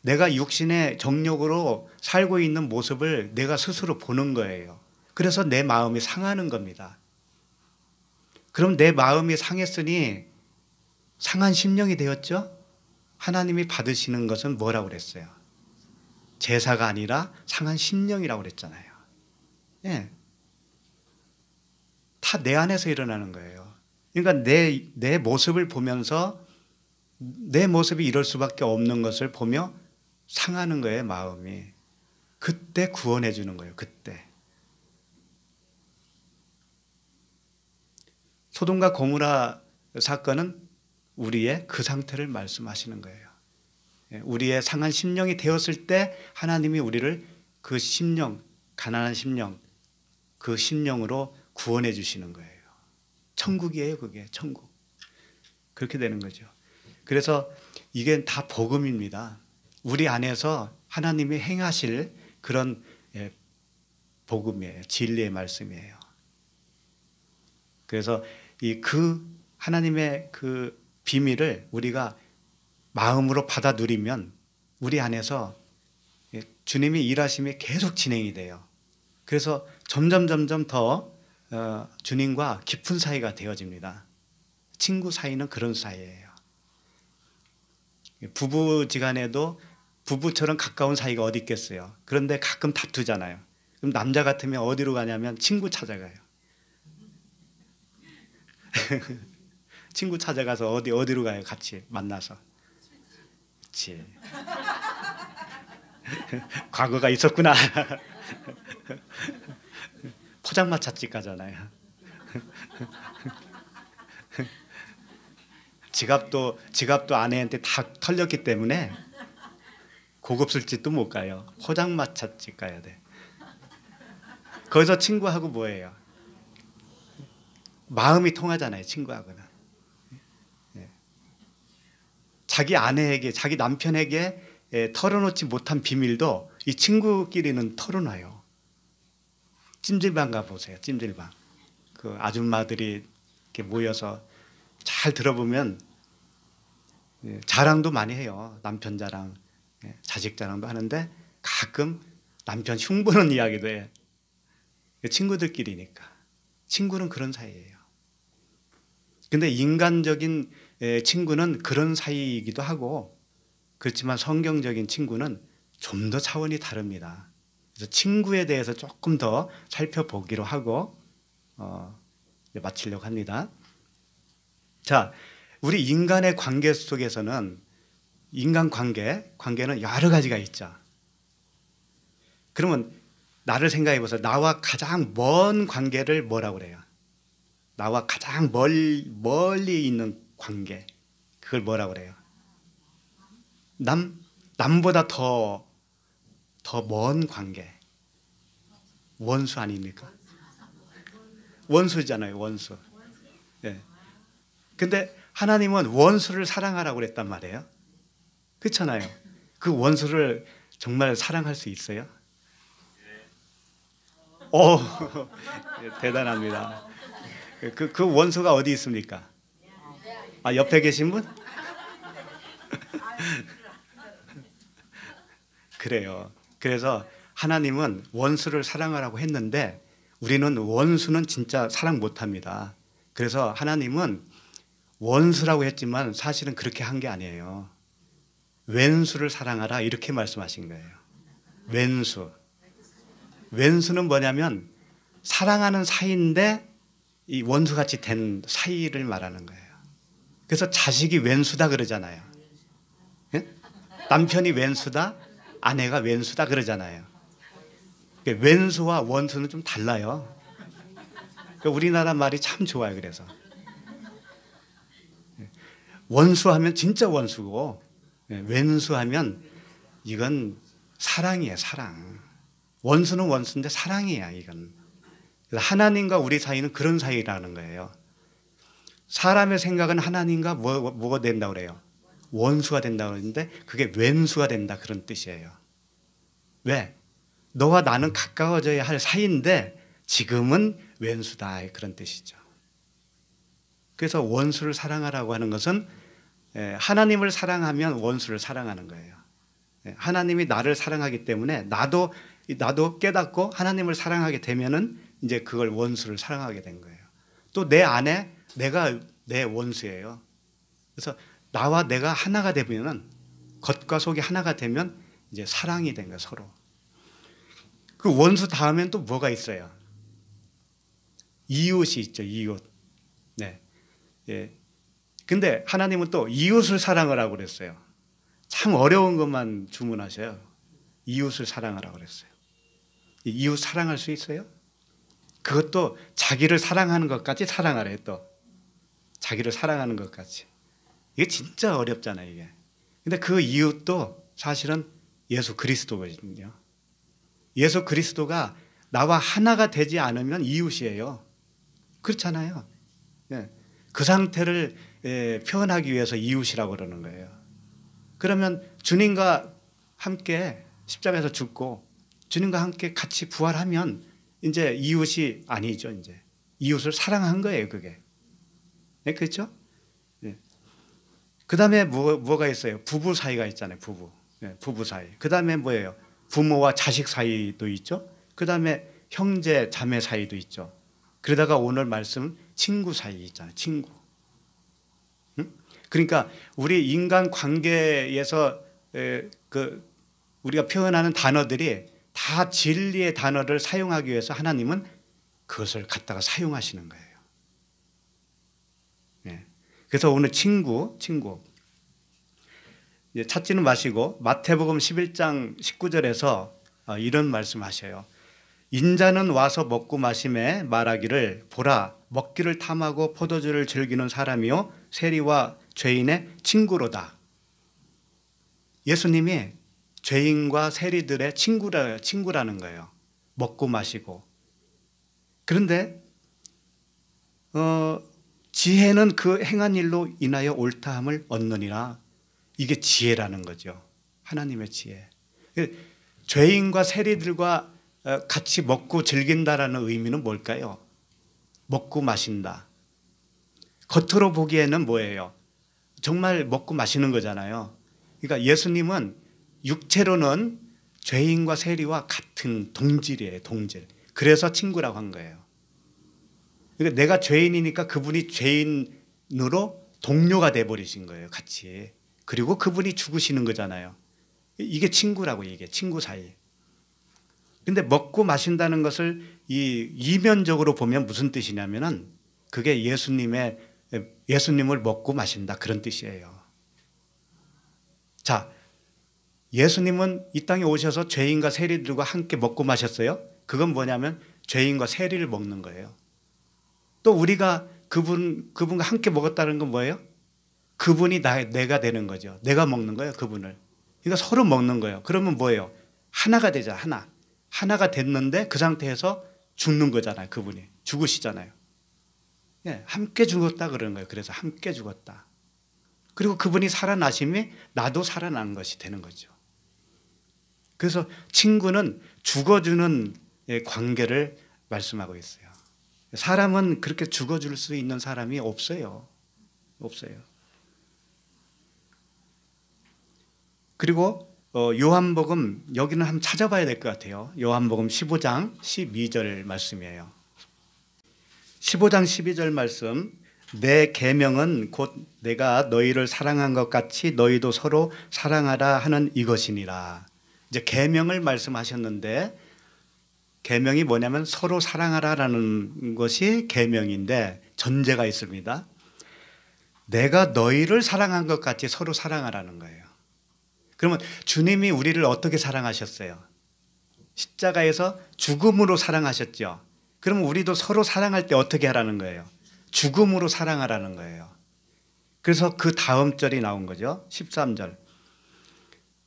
내가 육신의 정욕으로 살고 있는 모습을 내가 스스로 보는 거예요. 그래서 내 마음이 상하는 겁니다. 그럼 내 마음이 상했으니 상한 심령이 되었죠? 하나님이 받으시는 것은 뭐라고 그랬어요? 제사가 아니라 상한 심령이라고 그랬잖아요. 예. 다 내 안에서 일어나는 거예요. 그러니까 내 모습을 보면서 내 모습이 이럴 수밖에 없는 것을 보며 상하는 거예요, 마음이. 그때 구원해 주는 거예요, 그때. 소돔과 고모라 사건은 우리의 그 상태를 말씀하시는 거예요. 우리의 상한 심령이 되었을 때 하나님이 우리를 그 심령, 가난한 심령, 그 심령으로 구원해 주시는 거예요. 천국이에요, 그게 천국. 그렇게 되는 거죠. 그래서 이게 다 복음입니다. 우리 안에서 하나님이 행하실 그런 복음이에요. 진리의 말씀이에요. 그래서 그 하나님의 그 비밀을 우리가 마음으로 받아 누리면 우리 안에서 주님이 일하심이 계속 진행이 돼요. 그래서 점점 더 주님과 깊은 사이가 되어집니다. 친구 사이는 그런 사이예요. 부부지간에도 부부처럼 가까운 사이가 어디 있겠어요. 그런데 가끔 다투잖아요. 그럼 남자 같으면 어디로 가냐면 친구 찾아가요. 친구 찾아가서 어디로 가요? 같이 만나서. 그렇지. 과거가 있었구나. 포장마차집 가잖아요. 지갑도 아내한테 다 털렸기 때문에 고급 술집도 못 가요. 포장마차집 가야 돼. 거기서 친구하고 뭐예요? 마음이 통하잖아요, 친구하고는. 자기 아내에게, 자기 남편에게 털어놓지 못한 비밀도 이 친구끼리는 털어놔요. 찜질방 가보세요, 찜질방. 그 아줌마들이 이렇게 모여서 잘 들어보면 자랑도 많이 해요. 남편 자랑, 자식 자랑도 하는데 가끔 남편 흉보는 이야기도 해. 친구들끼리니까. 친구는 그런 사이예요. 근데 인간적인 친구는 그런 사이이기도 하고, 그렇지만 성경적인 친구는 좀 더 차원이 다릅니다. 그래서 친구에 대해서 조금 더 살펴보기로 하고 마치려고 합니다. 자, 우리 인간의 관계 속에서는 인간 관계는 여러 가지가 있죠. 그러면 나를 생각해 보세요. 나와 가장 먼 관계를 뭐라고 그래요? 나와 가장 멀리 있는 관계, 그걸 뭐라고 그래요? 남보다 더 더 먼 관계. 원수 아닙니까? 원수잖아요, 원수. 예. 근데 하나님은 원수를 사랑하라고 그랬단 말이에요. 그렇잖아요. 그 원수를 정말 사랑할 수 있어요? 오, 대단합니다. 그 원수가 어디 있습니까? 아, 옆에 계신 분? 그래요. 그래서 하나님은 원수를 사랑하라고 했는데 우리는 원수는 진짜 사랑 못합니다. 그래서 하나님은 원수라고 했지만 사실은 그렇게 한 게 아니에요. 왼수를 사랑하라 이렇게 말씀하신 거예요. 왼수. 왼수는 뭐냐면 사랑하는 사이인데 이 원수같이 된 사이를 말하는 거예요. 그래서 자식이 왼수다 그러잖아요. 예? 남편이 왼수다, 아내가 왼수다 그러잖아요. 왼수와 원수는 좀 달라요. 우리나라 말이 참 좋아요. 그래서 원수하면 진짜 원수고 왼수하면 이건 사랑이에요. 사랑. 원수는 원수인데 사랑이야 이건. 그래서 하나님과 우리 사이는 그런 사이라는 거예요. 사람의 생각은 하나님과 뭐가 된다고 그래요? 원수가 된다고 그러는데 그게 왼수가 된다 그런 뜻이에요. 왜? 너와 나는 가까워져야 할 사이인데 지금은 왼수다 그런 뜻이죠. 그래서 원수를 사랑하라고 하는 것은 하나님을 사랑하면 원수를 사랑하는 거예요. 하나님이 나를 사랑하기 때문에 나도 깨닫고 하나님을 사랑하게 되면은 이제 그걸 원수를 사랑하게 된 거예요. 또 내 안에 내가 내 원수예요. 그래서 나와 내가 하나가 되면은 겉과 속이 하나가 되면 이제 사랑이 된 거예요, 서로. 그 원수 다음엔 또 뭐가 있어요? 이웃이 있죠, 이웃. 네. 예. 근데 하나님은 또 이웃을 사랑하라고 그랬어요. 참 어려운 것만 주문하셔요. 이웃을 사랑하라고 그랬어요. 이웃 사랑할 수 있어요? 그것도 자기를 사랑하는 것까지 사랑하래요, 또. 자기를 사랑하는 것까지. 이게 진짜 어렵잖아요, 이게. 근데 그 이웃도 사실은 예수 그리스도거든요. 예수 그리스도가 나와 하나가 되지 않으면 이웃이에요. 그렇잖아요. 네. 그 상태를 표현하기 위해서 이웃이라고 그러는 거예요. 그러면 주님과 함께 십자가에서 죽고 주님과 함께 같이 부활하면 이제 이웃이 아니죠. 이제 이웃을 사랑한 거예요. 그게. 네, 그렇죠? 네. 그 다음에 뭐가 있어요? 부부 사이가 있잖아요. 부부. 네, 부부 사이. 그 다음에 뭐예요? 부모와 자식 사이도 있죠. 그 다음에 형제 자매 사이도 있죠. 그러다가 오늘 말씀 친구 사이 있잖아요. 친구. 응? 그러니까 우리 인간 관계에서 우리가 표현하는 단어들이 다 진리의 단어를 사용하기 위해서 하나님은 그것을 갖다가 사용하시는 거예요. 네. 그래서 오늘 친구 찾지는 마시고 마태복음 11장 19절에서 이런 말씀하셔요. 인자는 와서 먹고 마심에 말하기를 보라 먹기를 탐하고 포도주를 즐기는 사람이요 세리와 죄인의 친구로다. 예수님이 죄인과 세리들의 친구라는 거예요. 먹고 마시고. 그런데 지혜는 그 행한 일로 인하여 옳다함을 얻느니라. 이게 지혜라는 거죠. 하나님의 지혜. 죄인과 세리들과 같이 먹고 즐긴다라는 의미는 뭘까요? 먹고 마신다. 겉으로 보기에는 뭐예요? 정말 먹고 마시는 거잖아요. 그러니까 예수님은 육체로는 죄인과 세리와 같은 동질이에요. 동질. 그래서 친구라고 한 거예요. 그러니까 내가 죄인이니까 그분이 죄인으로 동료가 돼버리신 거예요. 같이. 그리고 그분이 죽으시는 거잖아요. 이게 친구라고 이게 친구 사이. 근데 먹고 마신다는 것을 이면적으로 보면 무슨 뜻이냐면은 그게 예수님을 먹고 마신다 그런 뜻이에요. 자, 예수님은 이 땅에 오셔서 죄인과 세리들과 함께 먹고 마셨어요. 그건 뭐냐면 죄인과 세리를 먹는 거예요. 또 우리가 그분과 함께 먹었다는 건 뭐예요? 그분이 내가 되는 거죠. 내가 먹는 거예요, 그분을. 그러니까 서로 먹는 거예요. 그러면 뭐예요? 하나가 되잖아. 하나가 됐는데 그 상태에서 죽는 거잖아요. 그분이 죽으시잖아요. 예, 함께 죽었다 그러는 거예요. 그래서 함께 죽었다. 그리고 그분이 살아나심이 나도 살아난 것이 되는 거죠. 그래서 친구는 죽어주는 관계를 말씀하고 있어요. 사람은 그렇게 죽어줄 수 있는 사람이 없어요. 없어요. 그리고 요한복음 여기는 한번 찾아봐야 될 것 같아요. 요한복음 15장 12절 말씀이에요. 15장 12절 말씀. 내 계명은 곧 내가 너희를 사랑한 것 같이 너희도 서로 사랑하라 하는 이것이니라. 이제 계명을 말씀하셨는데 계명이 뭐냐면 서로 사랑하라라는 것이 계명인데 전제가 있습니다. 내가 너희를 사랑한 것 같이 서로 사랑하라는 거예요. 그러면 주님이 우리를 어떻게 사랑하셨어요? 십자가에서 죽음으로 사랑하셨죠. 그러면 우리도 서로 사랑할 때 어떻게 하라는 거예요? 죽음으로 사랑하라는 거예요. 그래서 그 다음 절이 나온 거죠. 13절.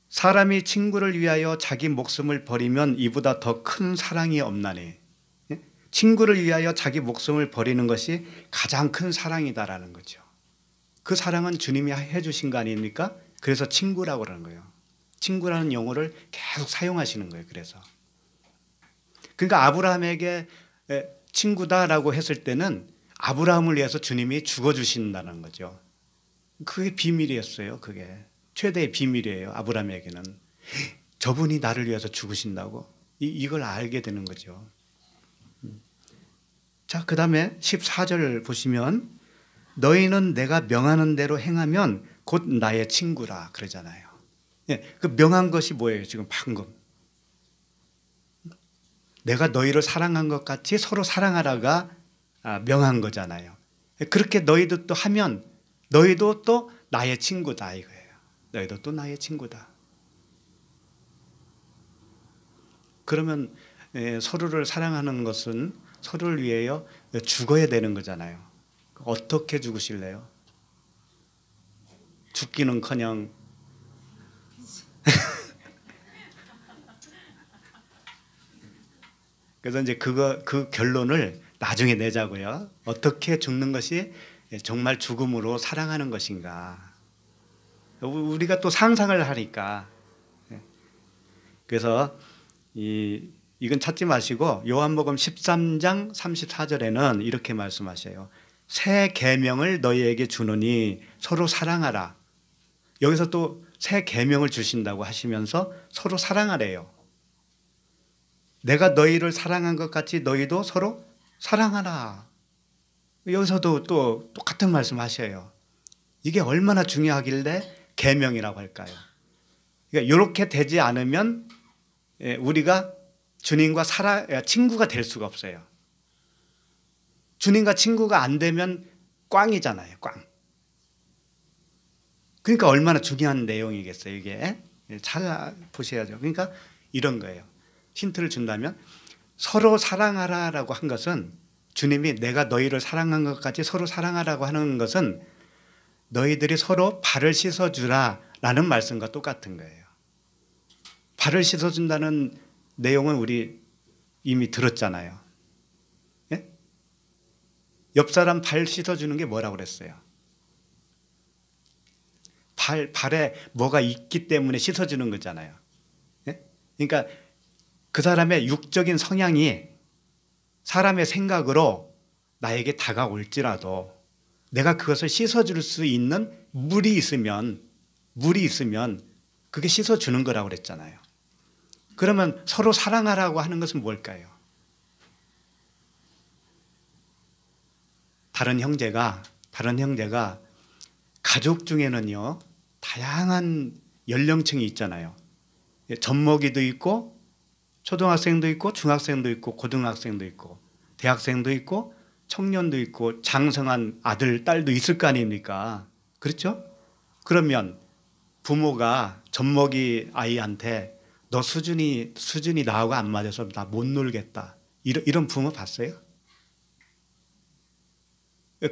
사람이 친구를 위하여 자기 목숨을 버리면 이보다 더 큰 사랑이 없나니. 친구를 위하여 자기 목숨을 버리는 것이 가장 큰 사랑이다라는 거죠. 그 사랑은 주님이 해주신 거 아닙니까? 그래서 친구라고 그러는 거예요. 친구라는 용어를 계속 사용하시는 거예요. 그러니까 아브라함에게 친구다라고 했을 때는 아브라함을 위해서 주님이 죽어주신다는 거죠. 그게 비밀이었어요. 그게 최대의 비밀이에요. 아브라함에게는 저분이 나를 위해서 죽으신다고 이걸 알게 되는 거죠. 자, 그 다음에 14절 보시면 너희는 내가 명하는 대로 행하면 곧 나의 친구라 그러잖아요. 예, 그 명한 것이 뭐예요? 지금 방금 내가 너희를 사랑한 것 같이 서로 사랑하라가 명한 거잖아요. 그렇게 너희도 또 하면 너희도 또 나의 친구다 이거예요. 너희도 또 나의 친구다. 그러면 서로를 사랑하는 것은 서로를 위하여 죽어야 되는 거잖아요. 어떻게 죽으실래요? 죽기는커녕 그래서 이제 그 결론을 나중에 내자고요. 어떻게 죽는 것이 정말 죽음으로 사랑하는 것인가. 우리가 또 상상을 하니까. 그래서 이건 찾지 마시고 요한복음 13장 34절에는 이렇게 말씀하셔요. 새 계명을 너희에게 주노니 서로 사랑하라. 여기서 또 새 계명을 주신다고 하시면서 서로 사랑하래요. 내가 너희를 사랑한 것 같이 너희도 서로 사랑하라. 여기서도 또 똑같은 말씀 하셔요. 이게 얼마나 중요하길래 계명이라고 할까요? 그러니까 이렇게 되지 않으면 우리가 주님과 친구가 될 수가 없어요. 주님과 친구가 안 되면 꽝이잖아요. 꽝. 그러니까 얼마나 중요한 내용이겠어요. 이게 잘 보셔야죠. 그러니까 이런 거예요. 힌트를 준다면 서로 사랑하라라고 한 것은 주님이 내가 너희를 사랑한 것 같이 서로 사랑하라고 하는 것은 너희들이 서로 발을 씻어주라라는 말씀과 똑같은 거예요. 발을 씻어준다는 내용은 우리 이미 들었잖아요. 예? 옆 사람 발 씻어주는 게 뭐라고 그랬어요? 발에 뭐가 있기 때문에 씻어주는 거잖아요. 예? 그러니까 그 사람의 육적인 성향이 사람의 생각으로 나에게 다가올지라도 내가 그것을 씻어줄 수 있는 물이 있으면 그게 씻어주는 거라고 그랬잖아요. 그러면 서로 사랑하라고 하는 것은 뭘까요? 다른 형제가 가족 중에는요 다양한 연령층이 있잖아요. 젖먹이도 있고 초등학생도 있고 중학생도 있고 고등학생도 있고 대학생도 있고 청년도 있고 장성한 아들 딸도 있을 거 아닙니까? 그렇죠? 그러면 부모가 젖먹이 아이한테 너 수준이 나하고 안 맞아서 나 못 놀겠다 이런 부모 봤어요?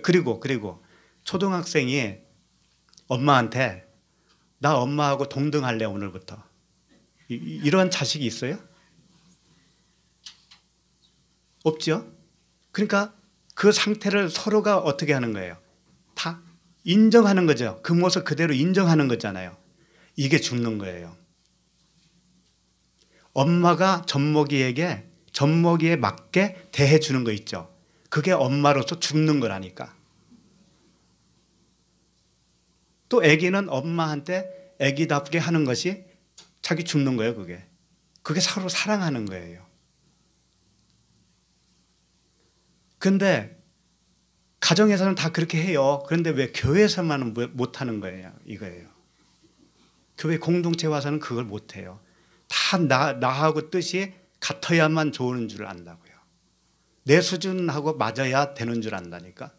그리고 초등학생이 엄마한테 나 엄마하고 동등할래 오늘부터 이런 자식이 있어요? 없죠? 그러니까 그 상태를 서로가 어떻게 하는 거예요? 다 인정하는 거죠. 그 모습 그대로 인정하는 거잖아요. 이게 죽는 거예요. 엄마가 젖먹이에 맞게 대해주는 거 있죠. 그게 엄마로서 죽는 거라니까. 또 아기는 엄마한테 아기답게 하는 것이 자기 죽는 거예요. 그게 서로 사랑하는 거예요. 근데 가정에서는 다 그렇게 해요. 그런데 왜 교회에서만은 못하는 거예요? 이거예요. 교회 공동체 와서는 그걸 못해요. 다 나하고 뜻이 같아야만 좋은 줄 안다고요. 내 수준하고 맞아야 되는 줄 안다니까.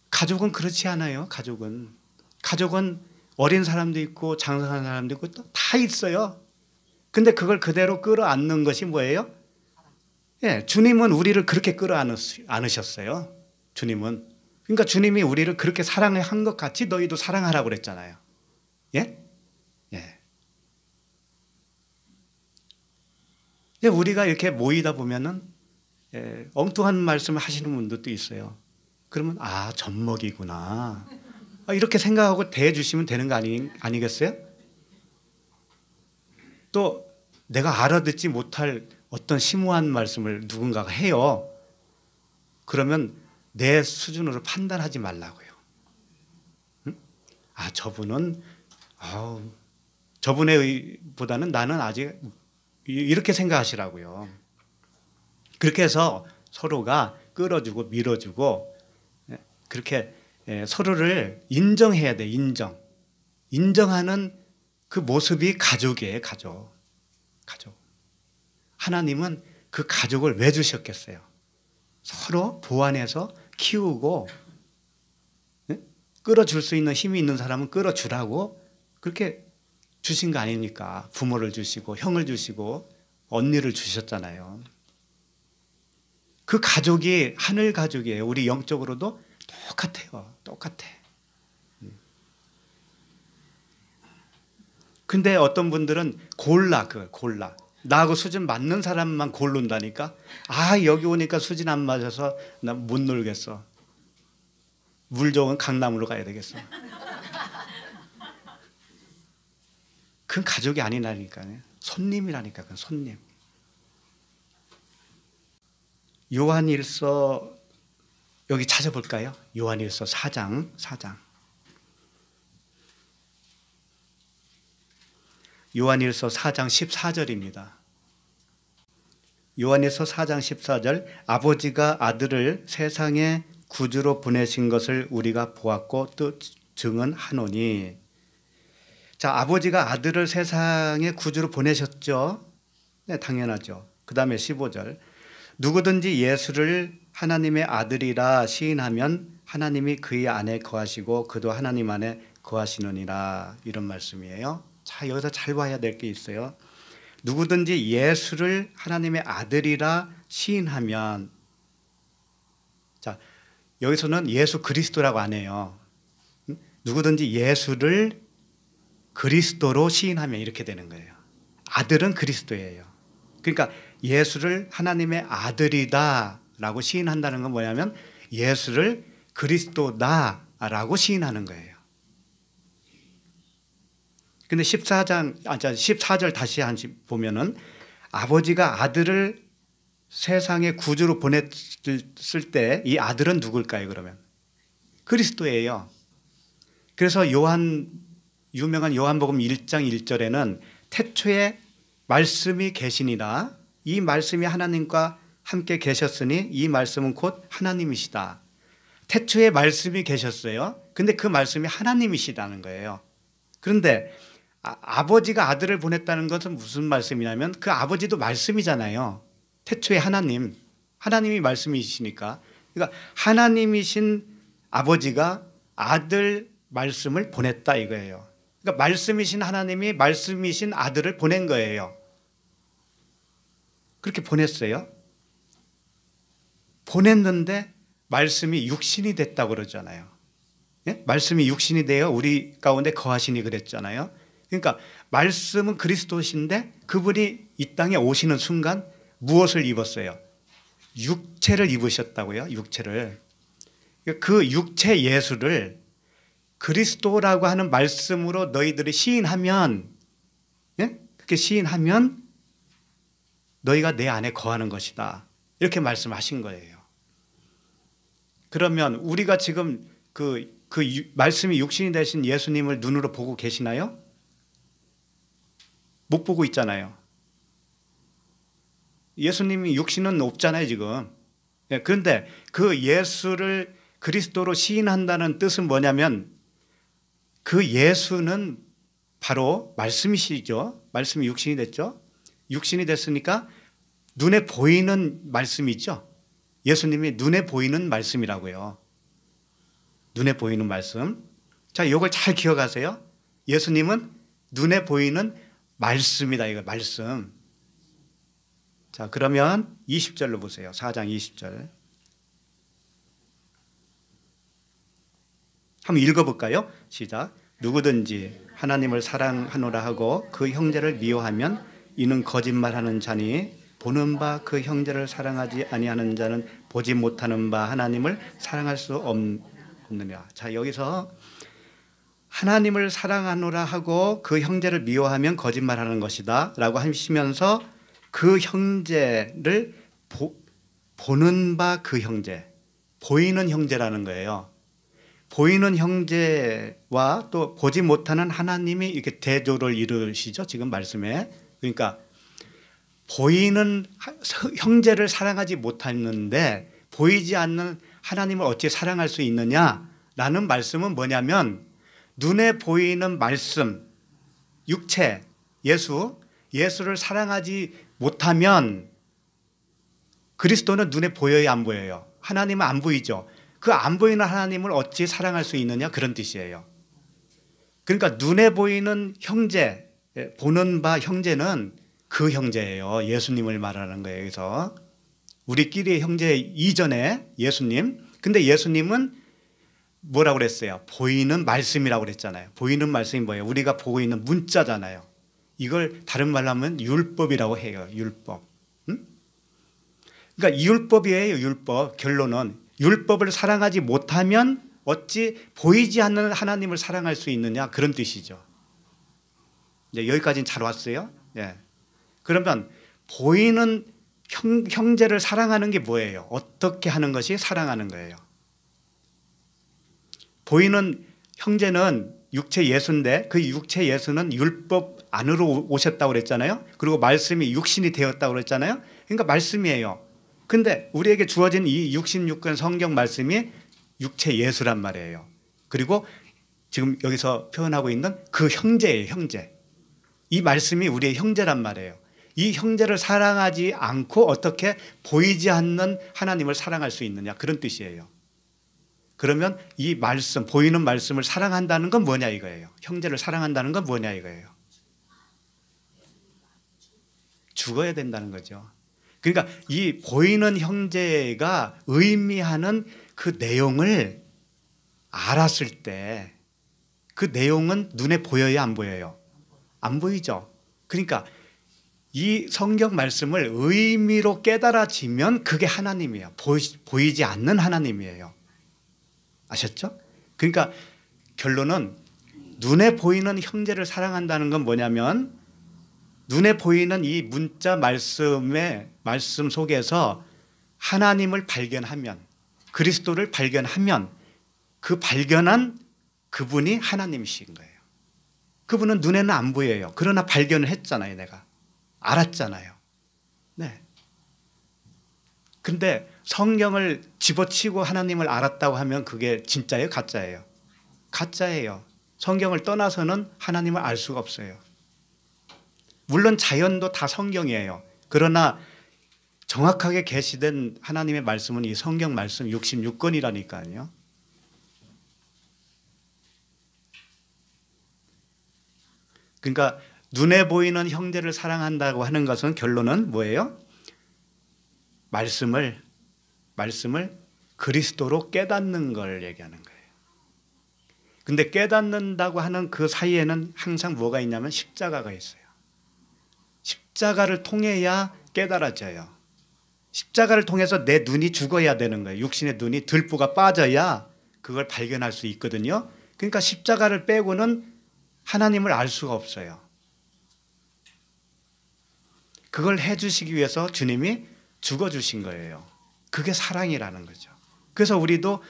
가족은 그렇지 않아요. 가족은 어린 사람도 있고 장성한 사람도 있고 다 있어요. 근데 그걸 그대로 끌어안는 것이 뭐예요? 예, 주님은 우리를 그렇게 끌어안으셨어요. 주님은. 그러니까 주님이 우리를 그렇게 사랑한 것 같이 너희도 사랑하라고 그랬잖아요. 예? 예. 우리가 이렇게 모이다 보면은 엉뚱한 말씀을 하시는 분들도 있어요. 그러면 젖먹이구나. 이렇게 생각하고 대해주시면 되는 거 아니겠어요? 또 내가 알아듣지 못할 어떤 심오한 말씀을 누군가가 해요. 그러면 내 수준으로 판단하지 말라고요. 응? 저분은 저분의 보다는 나는 아직 이렇게 생각하시라고요. 그렇게 해서 서로가 끌어주고 밀어주고 그렇게 서로를 인정해야 돼. 인정하는 그 모습이 가족이에요. 가족. 하나님은 그 가족을 왜 주셨겠어요? 서로 보완해서 키우고 끌어줄 수 있는 힘이 있는 사람은 끌어주라고 그렇게 주신 거 아닙니까? 부모를 주시고 형을 주시고 언니를 주셨잖아요. 그 가족이 하늘 가족이에요. 우리 영적으로도 똑같아. 근데 어떤 분들은 골라. 나하고 수준 맞는 사람만 고른다니까. 여기 오니까 수준 안 맞아서 나 못 놀겠어. 물 좋은 강남으로 가야 되겠어. 그건 가족이 아니라니까요. 손님이라니까. 그건 손님. 요한일서 여기 찾아볼까요? 요한일서 4장. 요한일서 4장 14절입니다. 요한일서 4장 14절 아버지가 아들을 세상에 구주로 보내신 것을 우리가 보았고 또 증언하노니. 자, 아버지가 아들을 세상에 구주로 보내셨죠. 네, 당연하죠. 그 다음에 15절 누구든지 예수를 하나님의 아들이라 시인하면 하나님이 그의 안에 거하시고 그도 하나님 안에 거하시느니라. 이런 말씀이에요. 자, 여기서 잘 봐야 될 게 있어요. 누구든지 예수를 하나님의 아들이라 시인하면, 자, 여기서는 예수 그리스도라고 안 해요. 누구든지 예수를 그리스도로 시인하면 이렇게 되는 거예요. 아들은 그리스도예요. 그러니까 예수를 하나님의 아들이다라고 시인한다는 건 뭐냐면 예수를 그리스도다라고 시인하는 거예요. 근데 14절 다시 보면은 아버지가 아들을 세상에 구주로 보냈을 때 이 아들은 누굴까요, 그러면? 그리스도예요. 그래서 유명한 요한복음 1장 1절에는 태초에 말씀이 계시니라. 이 말씀이 하나님과 함께 계셨으니 이 말씀은 곧 하나님이시다. 태초에 말씀이 계셨어요. 근데 그 말씀이 하나님이시다는 거예요. 그런데 아버지가 아들을 보냈다는 것은 무슨 말씀이냐면 그 아버지도 말씀이잖아요. 태초에 하나님이 말씀이시니까. 그러니까 하나님이신 아버지가 아들 말씀을 보냈다 이거예요. 그러니까 말씀이신 하나님이 말씀이신 아들을 보낸 거예요. 그렇게 보냈어요. 보냈는데 말씀이 육신이 됐다고 그러잖아요. 예? 말씀이 육신이 되어 우리 가운데 거하시니 그랬잖아요. 그러니까 말씀은 그리스도신데 그분이 이 땅에 오시는 순간 무엇을 입었어요? 육체를 입으셨다고요. 육체를. 그 육체 예수를 그리스도라고 하는 말씀으로 너희들이 시인하면, 예? 그렇게 시인하면 너희가 내 안에 거하는 것이다. 이렇게 말씀하신 거예요. 그러면 우리가 지금 그 말씀이 육신이 되신 예수님을 눈으로 보고 계시나요? 못 보고 있잖아요. 예수님이 육신은 없잖아요, 지금. 예, 그런데 그 예수를 그리스도로 시인한다는 뜻은 뭐냐면 그 예수는 바로 말씀이시죠. 말씀이 육신이 됐죠. 육신이 됐으니까 눈에 보이는 말씀이죠. 예수님이 눈에 보이는 말씀이라고요. 눈에 보이는 말씀. 자, 이걸 잘 기억하세요. 예수님은 눈에 보이는 말씀이다. 이거 말씀. 자, 그러면 20절로 보세요. 4장 20절. 한번 읽어볼까요? 시작. 누구든지 하나님을 사랑하노라 하고 그 형제를 미워하면 이는 거짓말하는 자니 보는 바 그 형제를 사랑하지 아니하는 자는 보지 못하는 바 하나님을 사랑할 수 없느냐. 자, 여기서 하나님을 사랑하노라 하고 그 형제를 미워하면 거짓말하는 것이다 라고 하시면서 그 형제를 보는 바 그 형제, 보이는 형제라는 거예요. 보이는 형제와 또 보지 못하는 하나님이 이렇게 대조를 이루시죠. 지금 말씀에. 그러니까 보이는 형제를 사랑하지 못하는데 보이지 않는 하나님을 어찌 사랑할 수 있느냐라는 말씀은 뭐냐면 눈에 보이는 말씀, 육체, 예수를 사랑하지 못하면 그리스도는 눈에 보여요, 안 보여요? 하나님은 안 보이죠. 그 안 보이는 하나님을 어찌 사랑할 수 있느냐 그런 뜻이에요. 그러니까 눈에 보이는 형제, 보는 바 형제는 그 형제예요. 예수님을 말하는 거예요. 그래서 우리끼리의 형제 이전에 예수님. 근데 예수님은 뭐라고 그랬어요? 보이는 말씀이라고 그랬잖아요. 보이는 말씀이 뭐예요? 우리가 보고 있는 문자잖아요. 이걸 다른 말로 하면 율법이라고 해요. 율법. 그러니까 율법이에요. 율법. 결론은 율법을 사랑하지 못하면 어찌 보이지 않는 하나님을 사랑할 수 있느냐 그런 뜻이죠. 이제 여기까지는 잘 왔어요. 예. 그러면 보이는 형제를 사랑하는 게 뭐예요? 어떻게 하는 것이 사랑하는 거예요? 보이는 형제는 육체 예수인데 그 육체 예수는 율법 안으로 오셨다고 그랬잖아요. 그리고 말씀이 육신이 되었다고 그랬잖아요. 그러니까 말씀이에요. 근데 우리에게 주어진 이 66권 성경 말씀이 육체 예수란 말이에요. 그리고 지금 여기서 표현하고 있는 그 형제예요. 형제. 이 말씀이 우리의 형제란 말이에요. 이 형제를 사랑하지 않고 어떻게 보이지 않는 하나님을 사랑할 수 있느냐 그런 뜻이에요. 그러면 이 말씀, 보이는 말씀을 사랑한다는 건 뭐냐 이거예요. 형제를 사랑한다는 건 뭐냐 이거예요. 죽어야 된다는 거죠. 그러니까 이 보이는 형제가 의미하는 그 내용을 알았을 때 그 내용은 눈에 보여요, 안 보여요? 안 보이죠. 그러니까 이 성경 말씀을 의미로 깨달아지면 그게 하나님이에요. 보이지 않는 하나님이에요. 아셨죠? 그러니까 결론은 눈에 보이는 형제를 사랑한다는 건 뭐냐면 눈에 보이는 이 문자 말씀 속에서 하나님을 발견하면 그리스도를 발견하면 그 발견한 그분이 하나님이신 거예요. 그분은 눈에는 안 보여요. 그러나 발견을 했잖아요. 내가 알았잖아요. 네. 근데 성경을 집어치고 하나님을 알았다고 하면 그게 진짜예요? 가짜예요? 가짜예요. 성경을 떠나서는 하나님을 알 수가 없어요. 물론 자연도 다 성경이에요. 그러나 정확하게 계시된 하나님의 말씀은 이 성경 말씀 66권이라니까요. 그러니까 눈에 보이는 형제를 사랑한다고 하는 것은 결론은 뭐예요? 말씀을 그리스도로 깨닫는 걸 얘기하는 거예요. 근데 깨닫는다고 하는 그 사이에는 항상 뭐가 있냐면 십자가가 있어요. 십자가를 통해야 깨달아져요. 십자가를 통해서 내 눈이 죽어야 되는 거예요. 육신의 눈이 들보가 빠져야 그걸 발견할 수 있거든요. 그러니까 십자가를 빼고는 하나님을 알 수가 없어요. 그걸 해주시기 위해서 주님이 죽어주신 거예요. 그게 사랑이라는 거죠. 그래서 우리도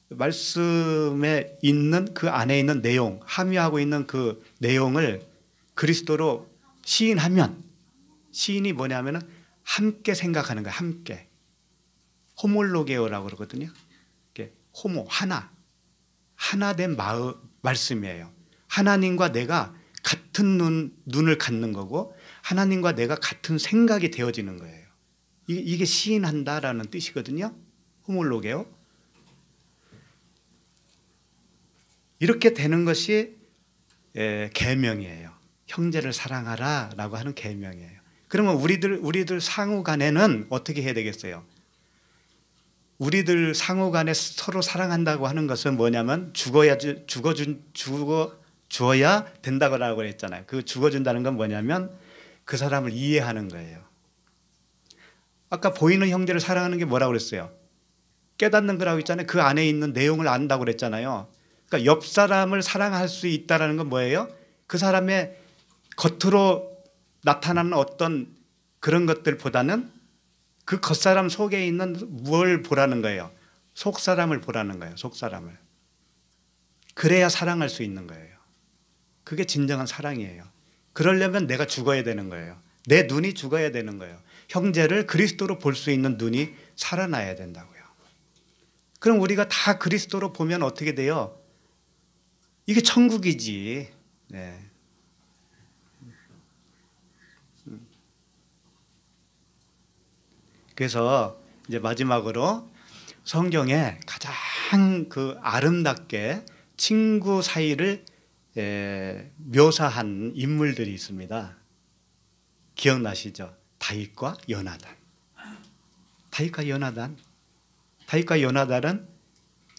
말씀에 있는 그 안에 있는 내용, 함유하고 있는 그 내용을 그리스도로 시인하면, 시인이 뭐냐면은 함께 생각하는 거예요. 함께. 호몰로게오라고 그러거든요. 호모, 하나된 말씀이에요. 하나님과 내가 같은 눈을 갖는 거고 하나님과 내가 같은 생각이 되어지는 거예요. 이게 시인한다라는 뜻이거든요. 호몰로게오. 이렇게 되는 것이 계명이에요. 형제를 사랑하라라고 하는 계명이에요. 그러면 우리들 상호 간에는 어떻게 해야 되겠어요? 우리들 상호 간에 서로 사랑한다고 하는 것은 뭐냐면 죽어야 된다고 했잖아요. 그 죽어준다는 건 뭐냐면 그 사람을 이해하는 거예요. 아까 보이는 형제를 사랑하는 게 뭐라고 그랬어요? 깨닫는 거라고 했잖아요. 그 안에 있는 내용을 안다고 그랬잖아요. 그러니까 옆 사람을 사랑할 수 있다는 건 뭐예요? 그 사람의 겉으로 나타나는 어떤 그런 것들보다는 그 겉사람 속에 있는 뭘 보라는 거예요? 속사람을 보라는 거예요. 속사람을. 그래야 사랑할 수 있는 거예요. 그게 진정한 사랑이에요. 그러려면 내가 죽어야 되는 거예요. 내 눈이 죽어야 되는 거예요. 형제를 그리스도로 볼 수 있는 눈이 살아나야 된다고요. 그럼 우리가 다 그리스도로 보면 어떻게 돼요? 이게 천국이지. 네. 그래서 이제 마지막으로 성경에 가장 그 아름답게 친구 사이를 묘사한 인물들이 있습니다. 기억나시죠? 다윗과 요나단. 다윗과 요나단은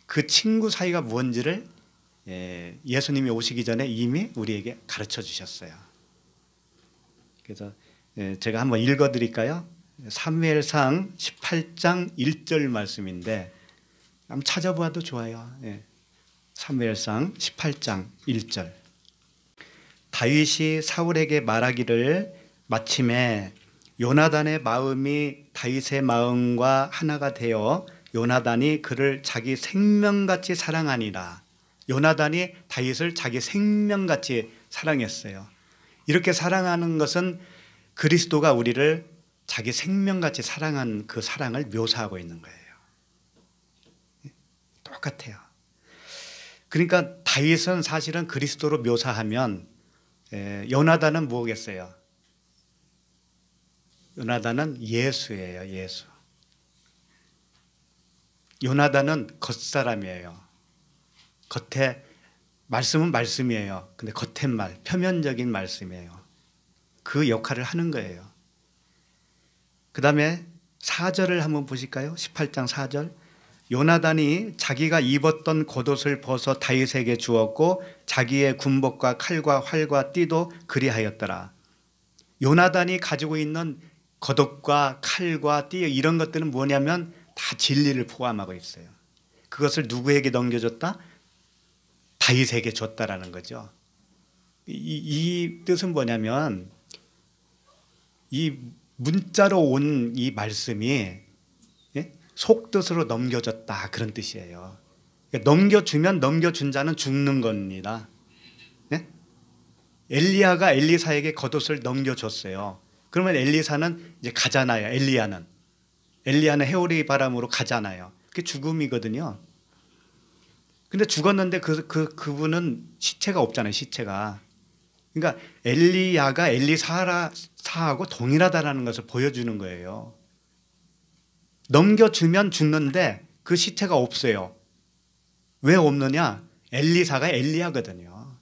그 친구 사이가 뭔지를 예수님이 오시기 전에 이미 우리에게 가르쳐 주셨어요. 그래서 제가 한번 읽어 드릴까요? 사무엘상 18장 1절 말씀인데 한번 찾아봐도 좋아요. 사무엘상 18장 1절. 다윗이 사울에게 말하기를 마침에 요나단의 마음이 다윗의 마음과 하나가 되어 요나단이 그를 자기 생명같이 사랑하니라. 요나단이 다윗을 자기 생명같이 사랑했어요. 이렇게 사랑하는 것은 그리스도가 우리를 자기 생명같이 사랑한 그 사랑을 묘사하고 있는 거예요. 똑같아요. 그러니까 다윗은 사실은 그리스도로 묘사하면 요나단은 뭐겠어요? 요나단은 예수예요. 예수. 요나단은 겉사람이에요. 겉에 말씀은 말씀이에요. 근데 겉에말, 표면적인 말씀이에요. 그 역할을 하는 거예요. 그 다음에 4절을 한번 보실까요? 18장 4절. 요나단이 자기가 입었던 겉옷을 벗어 다윗에게 주었고 자기의 군복과 칼과 활과 띠도 그리하였더라. 요나단이 가지고 있는 겉옷과 칼과 띠 이런 것들은 뭐냐면 다 진리를 포함하고 있어요. 그것을 누구에게 넘겨줬다? 다윗에게 줬다라는 거죠. 이 뜻은 뭐냐면 이 문자로 온 이 말씀이 속뜻으로 넘겨졌다 그런 뜻이에요. 넘겨주면 넘겨준 자는 죽는 겁니다. 엘리야가 엘리사에게 겉옷을 넘겨줬어요. 그러면 엘리사는 이제 가잖아요. 엘리야는 해오리 바람으로 가잖아요. 그게 죽음이거든요. 근데 죽었는데 그분은 시체가 없잖아요. 시체가. 그러니까 엘리야가 엘리사하고 동일하다라는 것을 보여주는 거예요. 넘겨주면 죽는데 그 시체가 없어요. 왜 없느냐? 엘리사가 엘리야거든요.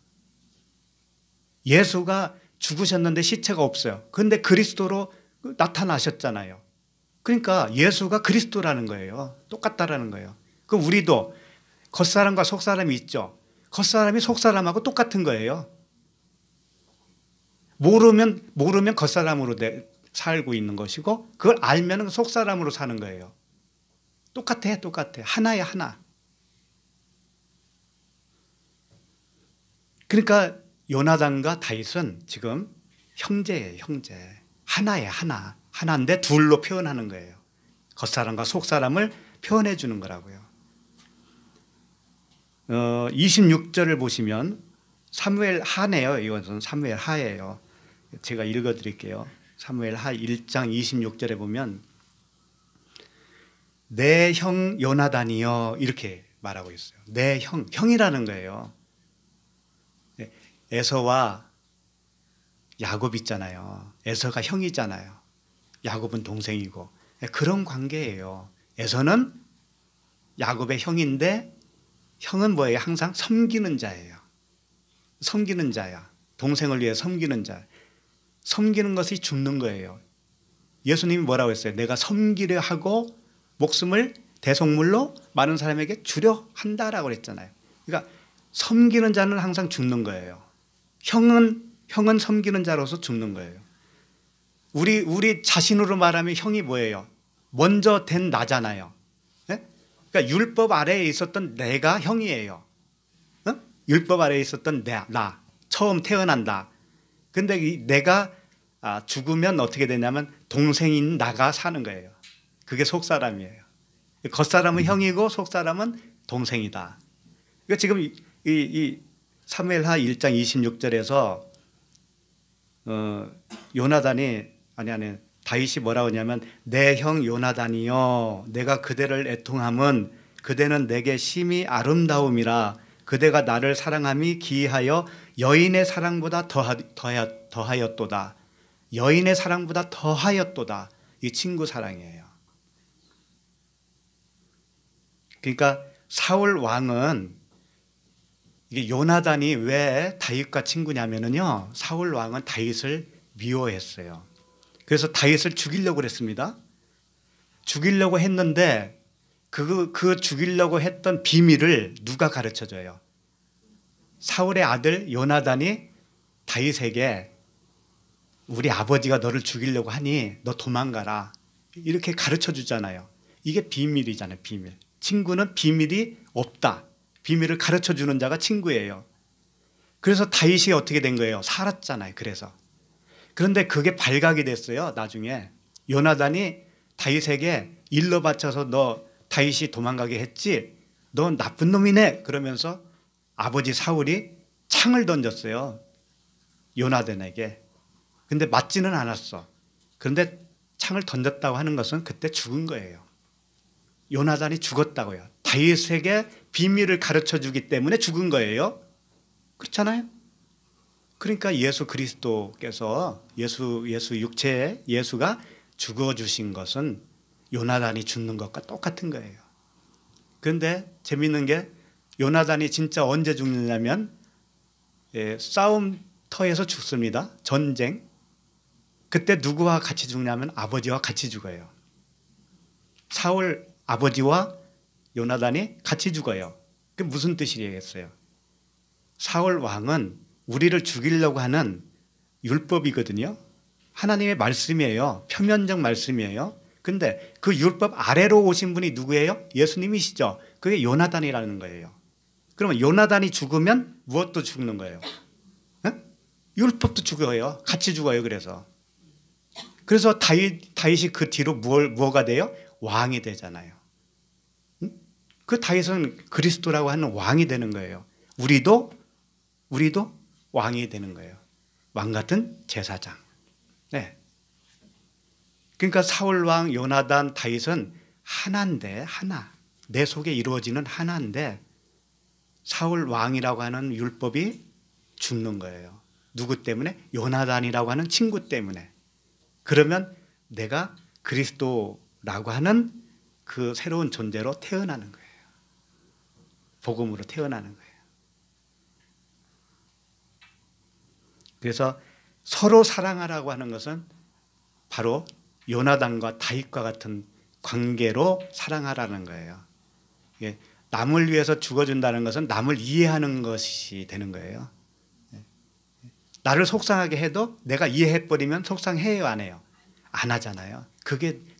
예수가 죽으셨는데 시체가 없어요. 그런데 그리스도로 나타나셨잖아요. 그러니까 예수가 그리스도라는 거예요. 똑같다라는 거예요. 그럼 우리도 겉사람과 속사람이 있죠. 겉사람이 속사람하고 똑같은 거예요. 모르면 겉사람으로 살고 있는 것이고 그걸 알면 속사람으로 사는 거예요. 똑같아. 하나야 하나. 그러니까 요나단과 다윗은 지금 형제예요. 형제. 하나야 하나. 하나인데 둘로 표현하는 거예요. 겉사람과 속사람을 표현해 주는 거라고요. 26절을 보시면 사무엘 하네요. 이것은 사무엘 하예요. 제가 읽어드릴게요. 사무엘 하 1장 26절에 보면 내 형 요나단이여 이렇게 말하고 있어요. 내 형이라는 거예요. 에서와 야곱 있잖아요. 에서가 형이잖아요. 야곱은 동생이고 그런 관계예요. 에서는 야곱의 형인데 형은 뭐예요? 항상 섬기는 자예요. 섬기는 자야. 동생을 위해 섬기는 자. 섬기는 것이 죽는 거예요. 예수님이 뭐라고 했어요? 내가 섬기려 하고 목숨을 대속물로 많은 사람에게 주려 한다라고 그랬잖아요. 그러니까 섬기는 자는 항상 죽는 거예요. 형은 섬기는 자로서 죽는 거예요. 우리 자신으로 말하면 형이 뭐예요? 먼저 된 나잖아요. 네? 그러니까 율법 아래에 있었던 내가 형이에요. 어? 율법 아래에 있었던 나 처음 태어난다. 근데 내가 죽으면 어떻게 되냐면 동생인 나가 사는 거예요. 그게 속사람이에요. 겉사람은 형이고 속사람은 동생이다. 그러니까 지금 이 사무엘하 1장 26절에서 요나단이 다윗이 뭐라고 하냐면 내 형 요나단이여 내가 그대를 애통함은 그대는 내게 심히 아름다움이라 그대가 나를 사랑함이 기이하여 여인의 사랑보다 더하였도다. 여인의 사랑보다 더하였도다. 이 친구 사랑이에요. 그러니까 사울 왕은 이게 요나단이 왜 다윗과 친구냐면요. 사울 왕은 다윗을 미워했어요. 그래서 다윗을 죽이려고 그랬습니다. 죽이려고 했는데 그 죽이려고 했던 비밀을 누가 가르쳐줘요? 사울의 아들 요나단이 다윗에게 우리 아버지가 너를 죽이려고 하니 너 도망가라 이렇게 가르쳐 주잖아요. 이게 비밀이잖아요. 비밀. 친구는 비밀이 없다. 비밀을 가르쳐 주는 자가 친구예요. 그래서 다윗이 어떻게 된 거예요? 살았잖아요. 그런데 그게 발각이 됐어요. 나중에 요나단이 다윗에게 일러 바쳐서 너 다윗이 도망가게 했지? 너 나쁜 놈이네. 그러면서 아버지 사울이 창을 던졌어요. 요나단에게. 근데 맞지는 않았어. 그런데 창을 던졌다고 하는 것은 그때 죽은 거예요. 요나단이 죽었다고요. 다윗에게 비밀을 가르쳐 주기 때문에 죽은 거예요. 그렇잖아요. 그러니까 예수 그리스도께서 예수 육체의 예수가 죽어주신 것은 요나단이 죽는 것과 똑같은 거예요. 그런데 재미있는 게 요나단이 진짜 언제 죽느냐면 싸움터에서 죽습니다. 전쟁. 그때 누구와 같이 죽냐면 아버지와 같이 죽어요. 사울 아버지와 요나단이 같이 죽어요. 그게 무슨 뜻이겠어요? 사울 왕은 우리를 죽이려고 하는 율법이거든요. 하나님의 말씀이에요. 표면적 말씀이에요. 근데 그 율법 아래로 오신 분이 누구예요? 예수님이시죠. 그게 요나단이라는 거예요. 그러면 요나단이 죽으면 무엇도 죽는 거예요? 응? 율법도 죽어요. 같이 죽어요. 그래서 다윗이 그 뒤로 뭐가 돼요? 왕이 되잖아요. 응? 그 다윗은 그리스도라고 하는 왕이 되는 거예요. 우리도 왕이 되는 거예요. 왕 같은 제사장. 네. 그러니까 사울 왕, 요나단, 다윗은 하나인데 하나. 내 속에 이루어지는 하나인데 사울 왕이라고 하는 율법이 죽는 거예요. 누구 때문에? 요나단이라고 하는 친구 때문에. 그러면 내가 그리스도라고 하는 그 새로운 존재로 태어나는 거예요. 복음으로 태어나는 거예요. 그래서 서로 사랑하라고 하는 것은 바로 요나단과 다윗과 같은 관계로 사랑하라는 거예요. 남을 위해서 죽어준다는 것은 남을 이해하는 것이 되는 거예요. 나를 속상하게 해도 내가 이해해버리면 속상해요, 안 해요? 안 하잖아요.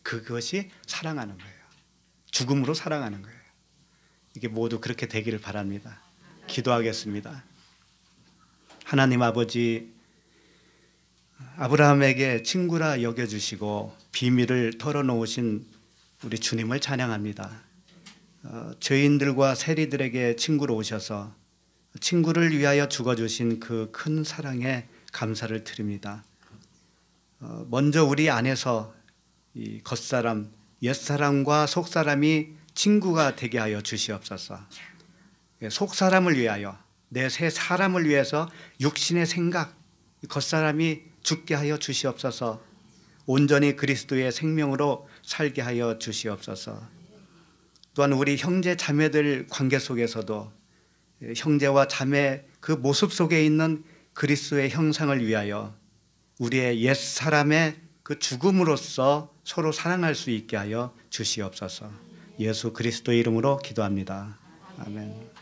그것이 사랑하는 거예요. 죽음으로 사랑하는 거예요. 이게 모두 그렇게 되기를 바랍니다. 기도하겠습니다. 하나님 아버지, 아브라함에게 친구라 여겨주시고 비밀을 털어놓으신 우리 주님을 찬양합니다. 죄인들과 세리들에게 친구로 오셔서 친구를 위하여 죽어주신 그 큰 사랑에 감사를 드립니다. 먼저 우리 안에서 이 겉사람, 옛사람과 속사람이 친구가 되게 하여 주시옵소서. 속사람을 위하여, 내 새 사람을 위해서 육신의 생각, 겉사람이 죽게 하여 주시옵소서. 온전히 그리스도의 생명으로 살게 하여 주시옵소서. 또한 우리 형제 자매들 관계 속에서도 형제와 자매 그 모습 속에 있는 그리스도의 형상을 위하여 우리의 옛 사람의 그 죽음으로써 서로 사랑할 수 있게 하여 주시옵소서. 예수 그리스도의 이름으로 기도합니다. 아멘.